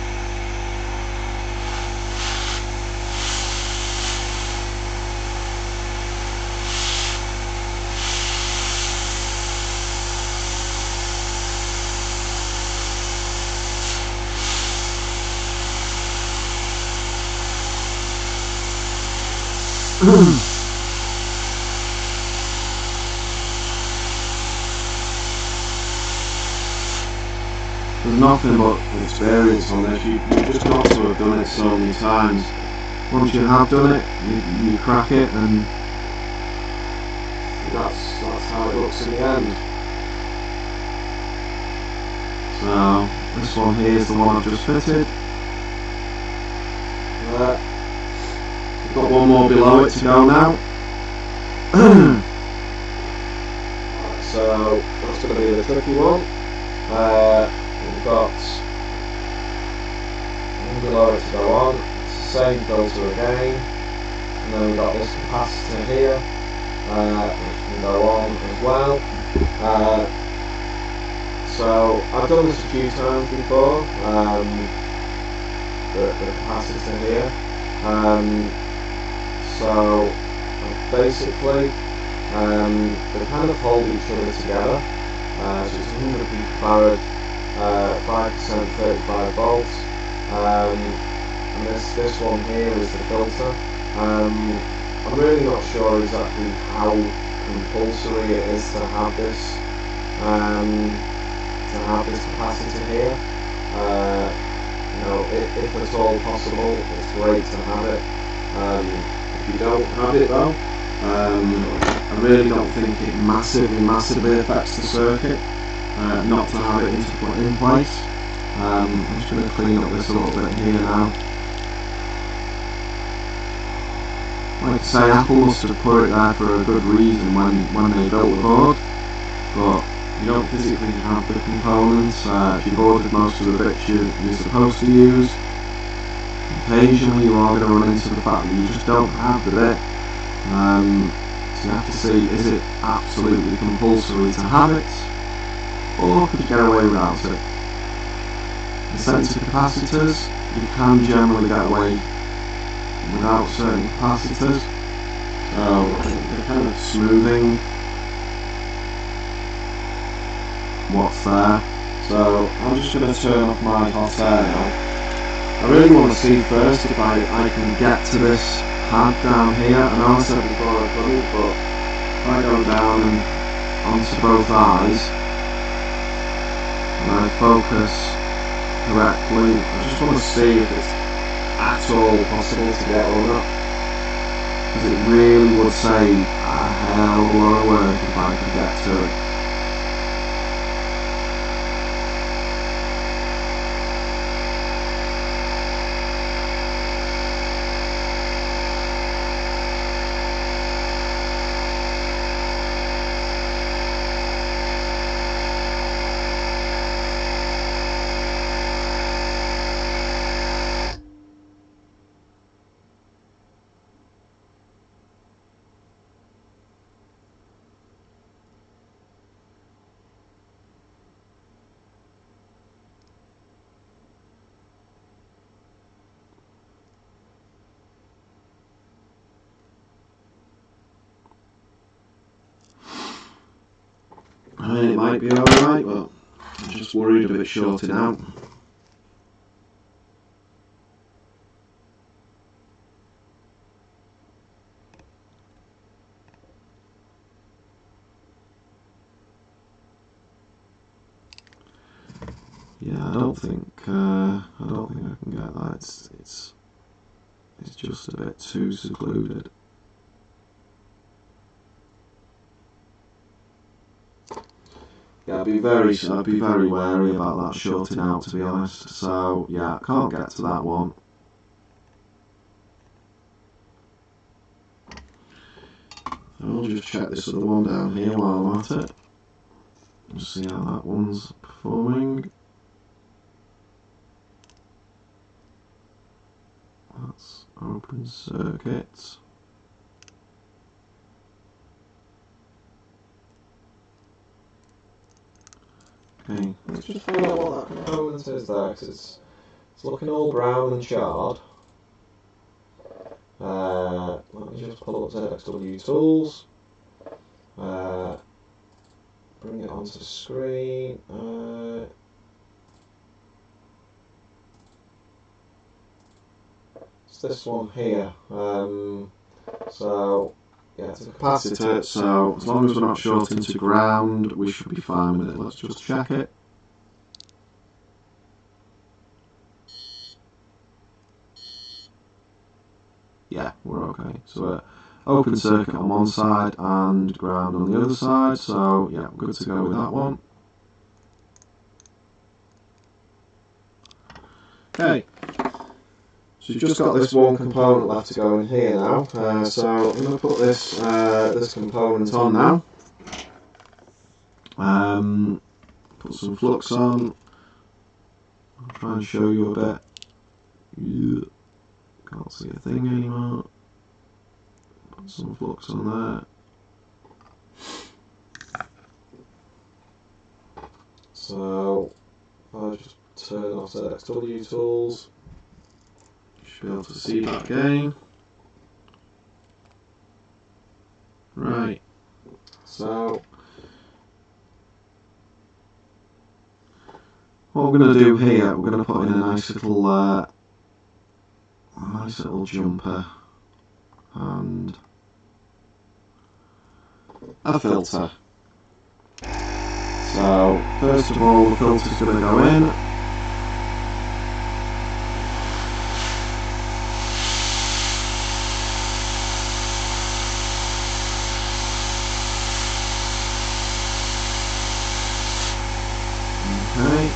There's nothing but experience on this. You've just got to have done it so many times. Once you have done it, you crack it, and that's how it looks in the end. So this one here is the one I've just fitted. We've got one more below it to go now. So that's going to be the tricky one. We've got one below it to go on. It's the same filter again, and then we've got this capacitor here, which can go on as well. So I've done this a few times before. The capacitor here. So basically, they kind of hold each other together. So it's 100 picofarad, 5% 35 volts, and this one here is the filter. I'm really not sure exactly how compulsory it is to have this capacitor here. You know, if at all possible, it's great to have it. If you don't have it though, I really don't think it massively affects the circuit not to have it in place. I'm just going to clean up this a little bit here now. Like I say, Apple must have put it there for a good reason when they built the board, but you don't physically have the components. If you've ordered most of the bits you're supposed to use, occasionally you are going to run into the fact that you just don't have the bit. So you have to see, is it absolutely compulsory to have it, or could you get away without it? The sensor capacitors, you can generally get away without certain capacitors, so they're kind of smoothing what's there. So I'm just going to turn off my hot air now. I really want to see first if I can get to this pad down here. I know I said before I couldn't, but if I go down and onto both eyes and I focus correctly, I just want to see if it's at all possible to get or not, because it really would save a hell of a lot of work if I could get to it. I mean, it might be alright, but I'm just worried of it shorting out. Yeah, I don't think I can get that. It's just a bit too secluded. Yeah, I'd be very wary about that shorting out, to be honest. So yeah, I can't get to that one. I'll just check this other one down here while I'm at it. Just see how that one's performing. That's open circuit. Okay, let's just find out what that component is there, because it's looking all brown and charred. Let me just pull up ZXW Tools, bring it onto the screen. It's this one here. So yeah, it's a capacitor, so as long as we're not shorting to ground, we should be fine with it. Let's just check it. Yeah, we're okay. So open circuit on one side and ground on the other side, so yeah, we're good to go with that one. Okay, so you've just got this one component left to go in here now, so I'm going to put this this component on now. Put some flux on. I'll try and show you a bit. Yeah. Can't see a thing anymore. Put some flux on there. So if I just turn off ZXW Tools, you should be able to see that again. Right. So what we're going to do here, we're going to put in a nice little jumper and a filter. So first of all, the filter's going to go in. Okay.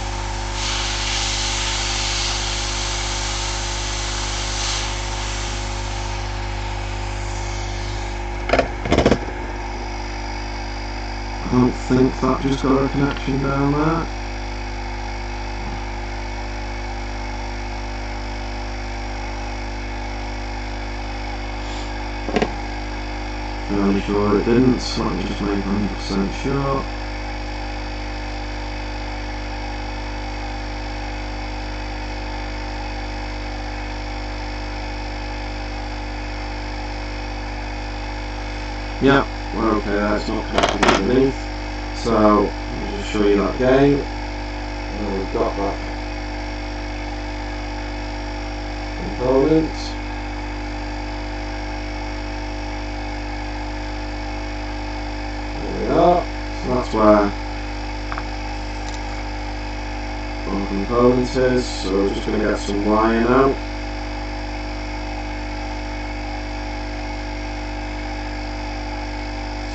I don't think that just got a connection down there. Fairly sure it didn't, so let me just make 100% sure. Yeah, we're okay there, it's not connected underneath. So, I'll just show you that again. And we've got that component. There we are. So that's where our component is. So we're just going to get some wire now.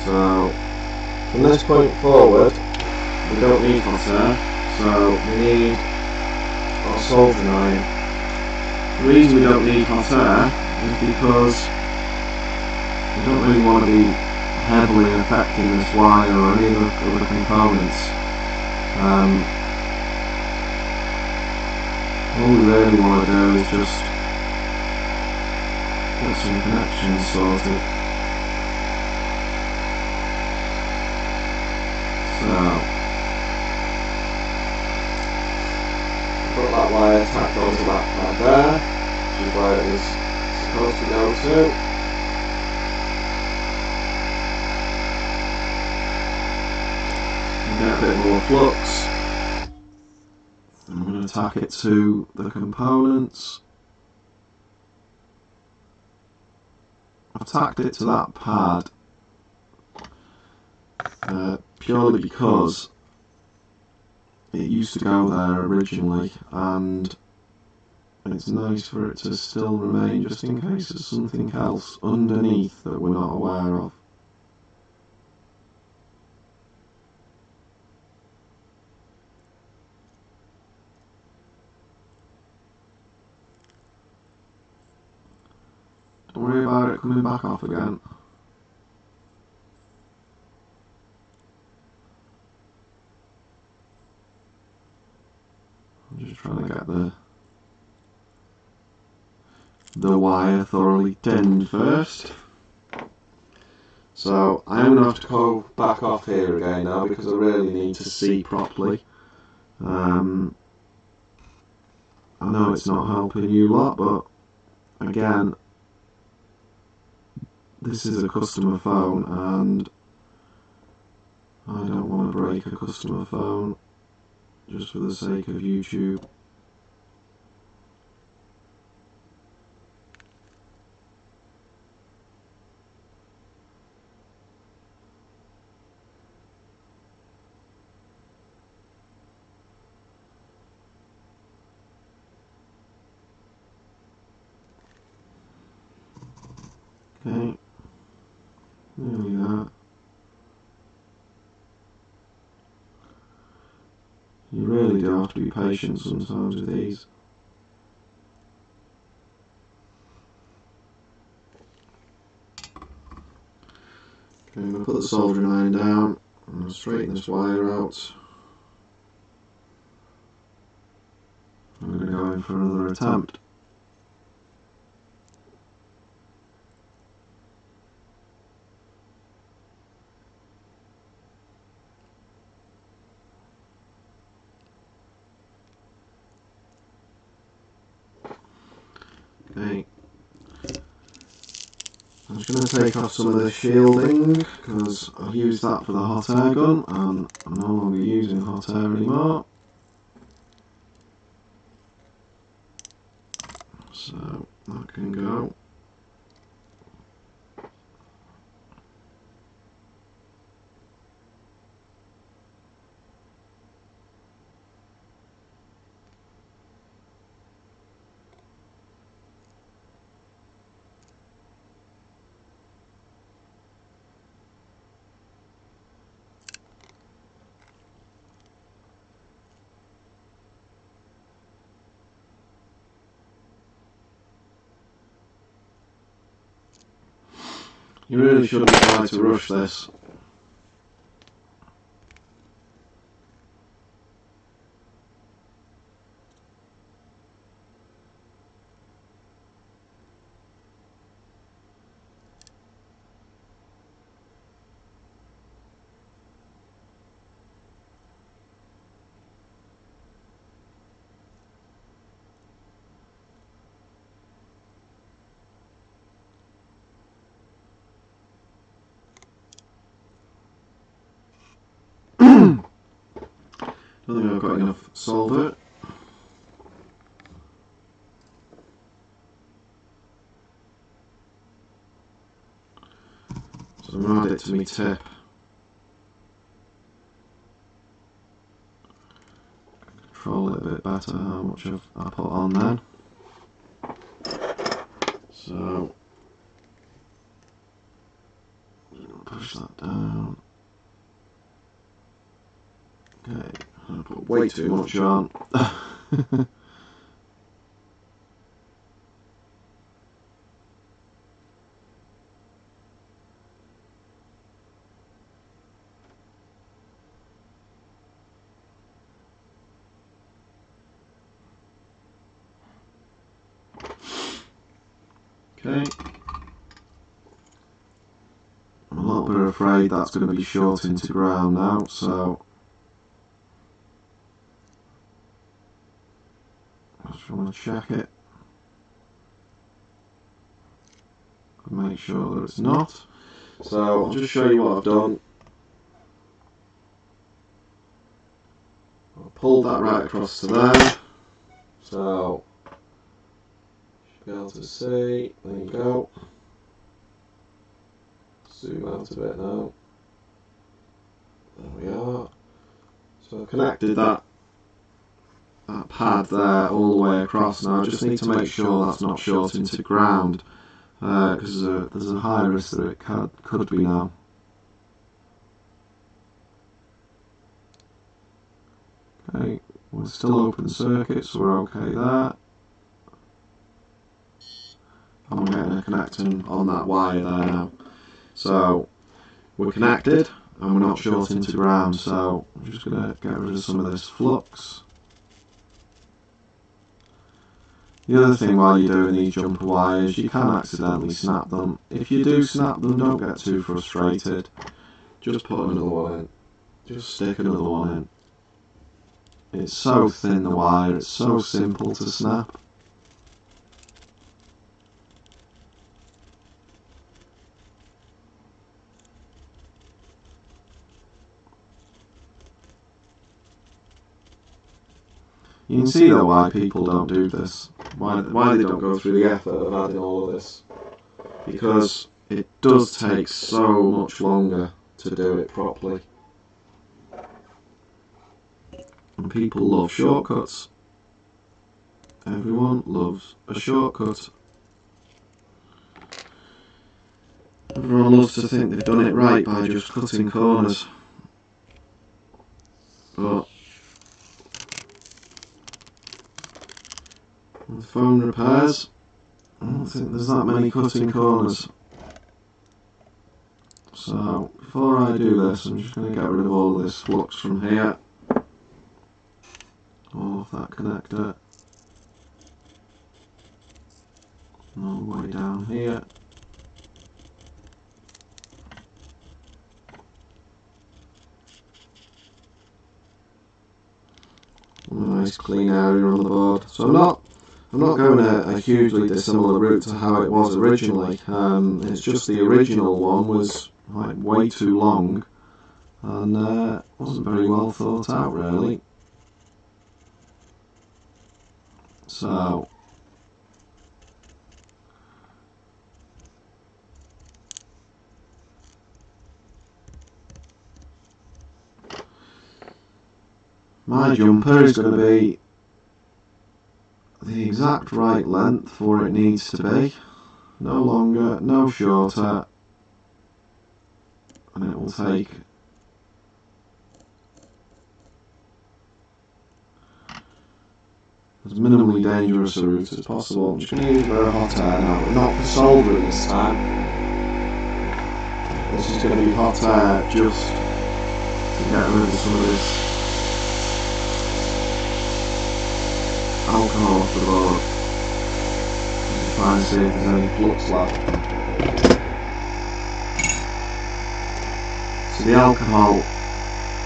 So, from this point forward, we don't need hot air, so we need our soldering iron. The reason we don't need hot air is because we don't really want to be heavily affecting this wire or any of the other components. All we really want to do is just get some connections sorted. So, put that wire tacked onto that pad there, which is where it was supposed to go to. And get a bit more flux. And I'm going to tack it to the components. I've tacked it to that pad purely because it used to go there originally, and it's nice for it to still remain just in case there's something else underneath that we're not aware of. Don't worry about it coming back off again. I'm just trying to get the wire thoroughly tinned first. So I am going to have to go back off here again now because I really need to see properly. I know it's not helping you lot, but again, this is a customer phone and I don't want to break a customer phone just for the sake of YouTube. Okay, nearly there. You really do have to be patient sometimes with these. Okay, I'm going to put the soldering iron down and straighten this wire out. I'm going to go in for another attempt. Okay, I'm just going to take off some of the shielding because I've used that for the hot air gun and I'm no longer using hot air anymore. So that can go. You really shouldn't try to rush this. I don't think I've got enough solder. So I'm going to add it to my tip. Control it a bit better how much I put on then. So push that down. Okay, I put way too much on. Okay. I'm a little bit afraid that's going to be short into ground now, so I just want to check it and make sure that it's not. So I'll just show you what I've done. I'll pull that right across to there. So you should be able to see. There you go. Zoom out a bit now. There we are. So I've connected that pad there all the way across. Now I just need to make sure that's not short into ground because there's a high risk that it could be now. Okay, we're still open circuit, so we're okay there. I'm getting a connection on that wire there now. So we're connected and we're not short into ground, so I'm just going to get rid of some of this flux. The other thing while you're doing these jumper wires, you can accidentally snap them. If you do snap them, don't get too frustrated. Just put another one in. Just stick another one in. It's so thin, the wire, it's so simple to snap. You can see though why people don't do this, why they don't go through the effort of adding all of this, because it does take so much longer to do it properly. And people love shortcuts. Everyone loves a shortcut. Everyone loves to think they've done it right by just cutting corners. But with phone repairs, I don't think there's that many cutting corners. So before I do this, I'm just going to get rid of all this flux from here, all of that connector, and all the way down here. A nice clean area on the board. So I'm not going a hugely dissimilar route to how it was originally. It's just the original one was like way too long and wasn't very well thought out really. So my jumper is going to be the exact right length for what it needs to be, no longer, no shorter, and it will take as minimally dangerous a route as possible. I'm just going to use a bit of hot air now, but not for soldering this time. This is going to be hot air just to get rid of some of this alcohol off the board. Just try and see if there's any flux left. So the alcohol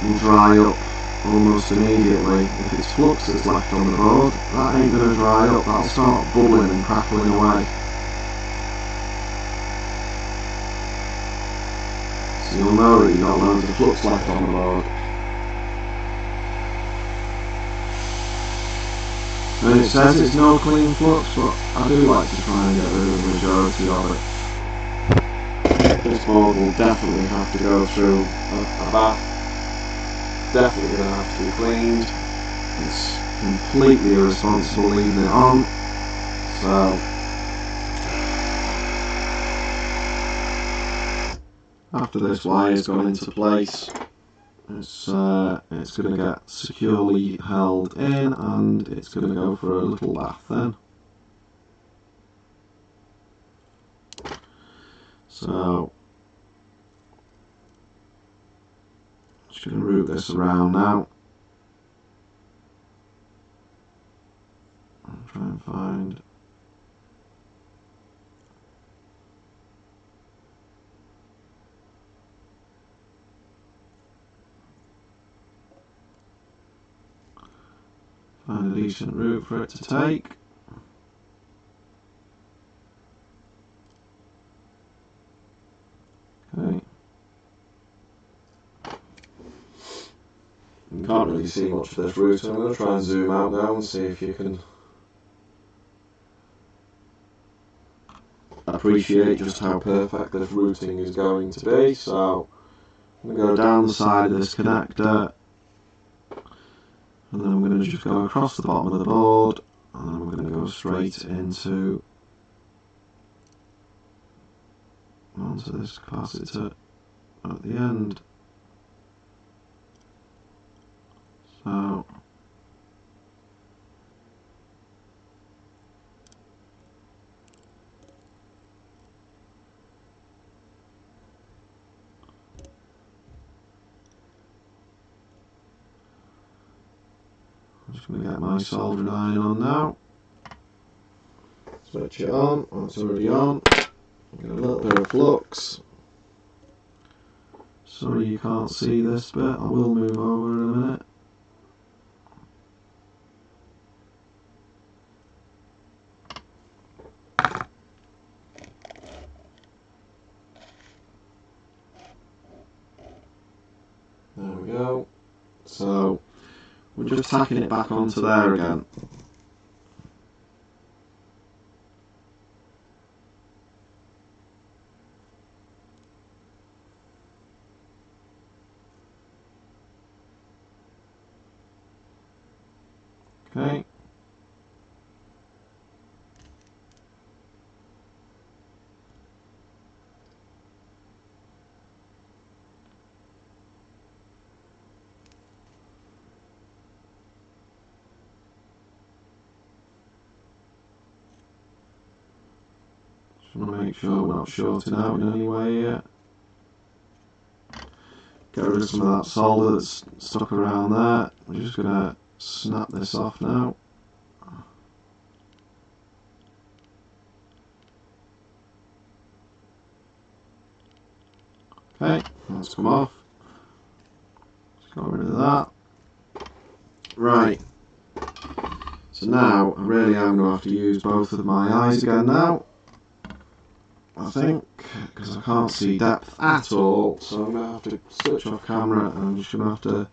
will dry up almost immediately. If it's flux that's left on the board, that ain't going to dry up, that'll start bubbling and crackling away. So you'll know that you've got loads of flux left on the board. And it says it's no clean flux, but I do like to try and get rid of the majority of it. This board will definitely have to go through a bath. Definitely going to have to be cleaned. It's completely irresponsible leaving it on. So after this wire's gone into place, it's going to get securely held in and it's going to go for a little bath then. So just going to route this around now and try and find a decent route for it to take. Okay. You can't really see much of this route, so I'm going to try and zoom out now and see if you can appreciate just how perfect this routing is going to be. So I'm going to go down the side of this connector, and then I'm going to just go across the bottom of the board, and then we're going to go straight onto this capacitor at the end. So I'm just going to get my soldering iron on now. Switch it on, it's already on. Get a little bit of flux. Sorry you can't see this bit, I will move over in a minute. we're just tacking it back onto there again. Okay. Just want to make sure we're not shorting out in any way yet. Get rid of some of that solder that's stuck around there. We're just going to snap this off now. Okay, that's come off. Just got rid of that. Right. So now I really am going to have to use both of my eyes again now, I think, because I can't see depth at all. So I'm going to have to switch off camera and I'm just going to have to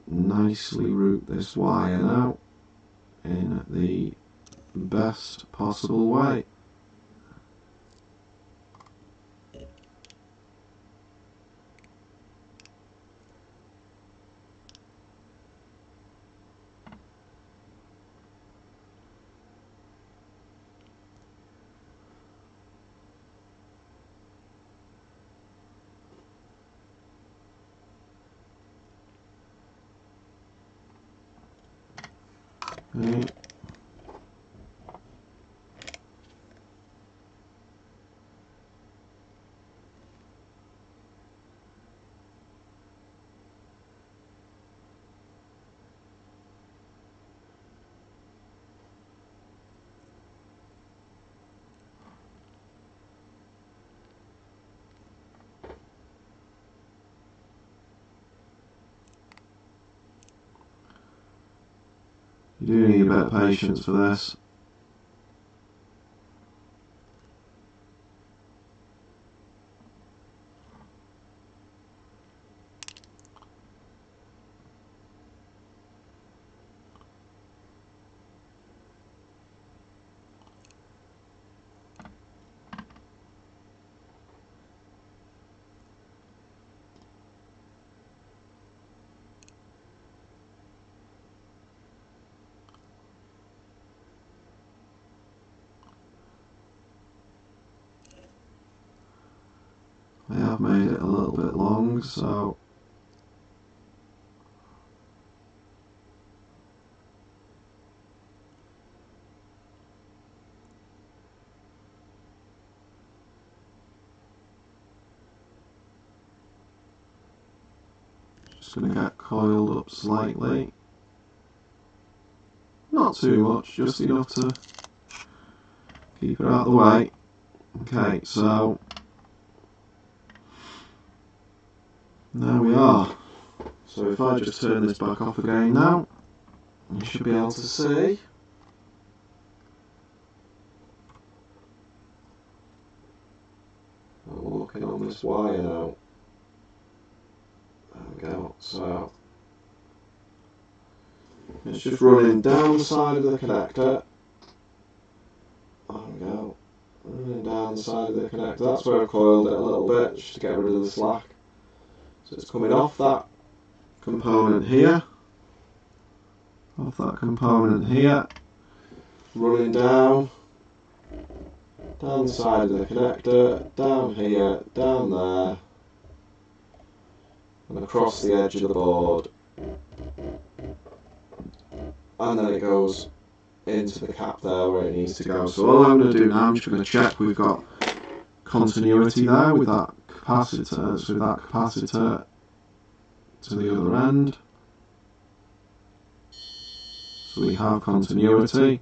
nicely route this wire now in the best possible way. Okay. You do need a bit of patience for this. I have made it a little bit long, so just going to get coiled up slightly. Not too much, just enough to keep it out of the way. Okay, so there we are. So if I just turn this back off again now, you should be able to see. I'm looking on this wire now. There we go. So it's just running down the side of the connector. There we go. Running down the side of the connector. That's where I coiled it a little bit, just to get rid of the slack. So it's coming off that component here. Off that component here. Running down the side of the connector, down here, down there, and across the edge of the board. And then it goes into the cap there where it needs to go. So all I'm going to do now, I'm just going to check we've got continuity there with that capacitor, so that capacitor to the other end. So we have continuity.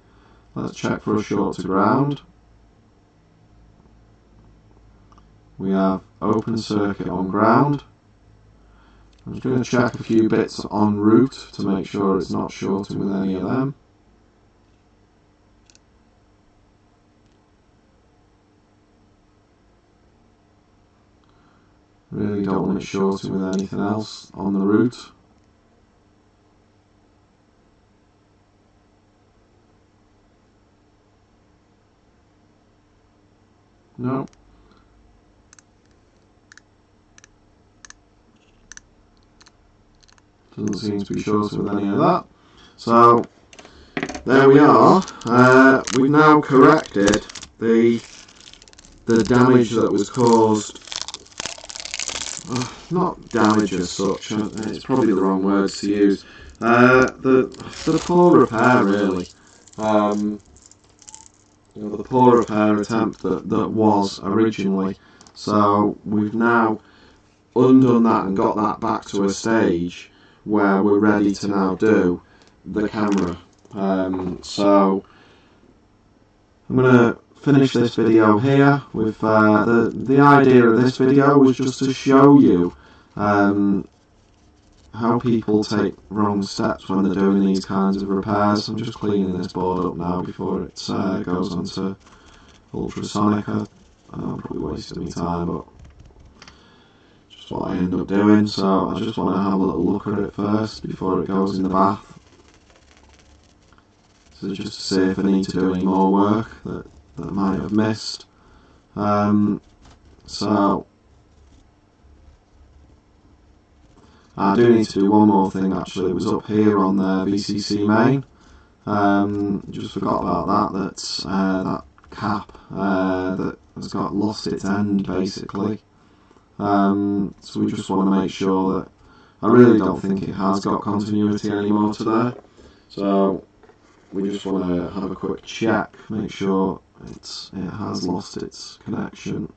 Let's check for a short to ground. We have open circuit on ground. I'm just going to check a few bits en route to make sure it's not shorting with any of them. Really don't want it shorting with anything else on the route. No. Doesn't seem to be shorted with any of that. So there we are. We've now corrected the damage that was caused. Not damage as such. It's probably the wrong words to use. The poor repair, really. The poor repair attempt that was originally. So we've now undone that and got that back to a stage where we're ready to now do the camera. So I'm going to finish this video here with the idea of this video was just to show you how people take wrong steps when they're doing these kinds of repairs. I'm just cleaning this board up now before it goes onto ultrasonic. I'm probably wasting my time, but just what I end up doing. So I just want to have a little look at it first before it goes in the bath. So just to see if I need to do any more work that I might have missed. So I do need to do one more thing actually. It was up here on the VCC main. Just forgot about that. That's that cap that has lost its end basically. So we just want to make sure that I really don't think it has got continuity anymore to there. So we just want to have a quick check, make sure it has lost its connection.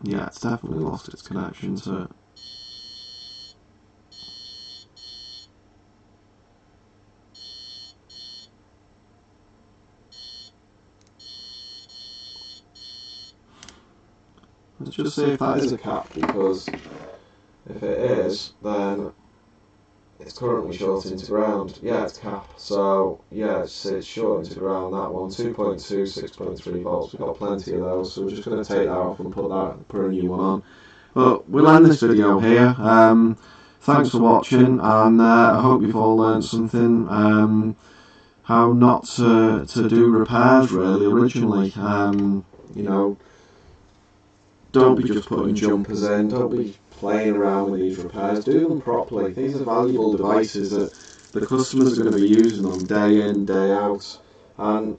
Yeah, it's definitely lost its connection to it. Let's just see if that is a cap, because if it is, then it's currently shorting to ground. Yeah, it's cap. So yeah, it's shorting to ground, that one. 2.2, 6.3 volts. We've got plenty of those, so we're just going to take that off and put a new one on. But we'll end this video here. Thanks for watching, and I hope you've all learned something. How not to do repairs really originally. Don't be just putting jumpers in, don't be playing around with these repairs, do them properly. These are valuable devices that the customers are going to be using them day in, day out, and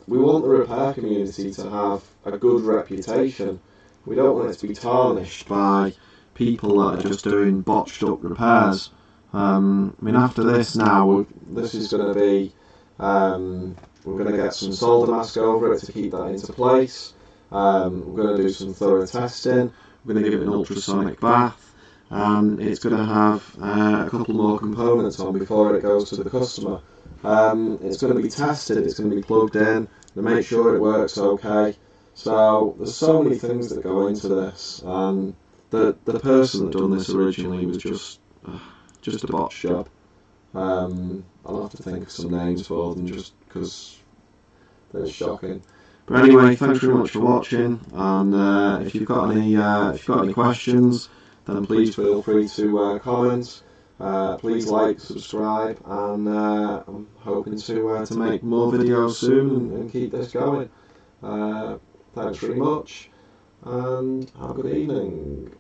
we want the repair community to have a good reputation. We don't want it to be tarnished by people that are just doing botched up repairs. I mean, after this now, this is going to be, we're going to get some solder mask over it to keep that into place. We're going to do some thorough testing. We're going to give it an ultrasonic bath, and it's going to have a couple more components on before it goes to the customer. It's going to be tested, it's going to be plugged in to make sure it works okay. So there's so many things that go into this, and the person that done this originally was just a botch job. I'll have to think of some names for them just because they're shocking. But anyway, thanks very much for watching, and if you've got any questions, then please feel free to comment. Please like, subscribe, and I'm hoping to make more videos soon and keep this going. Thanks very much, and have a good evening.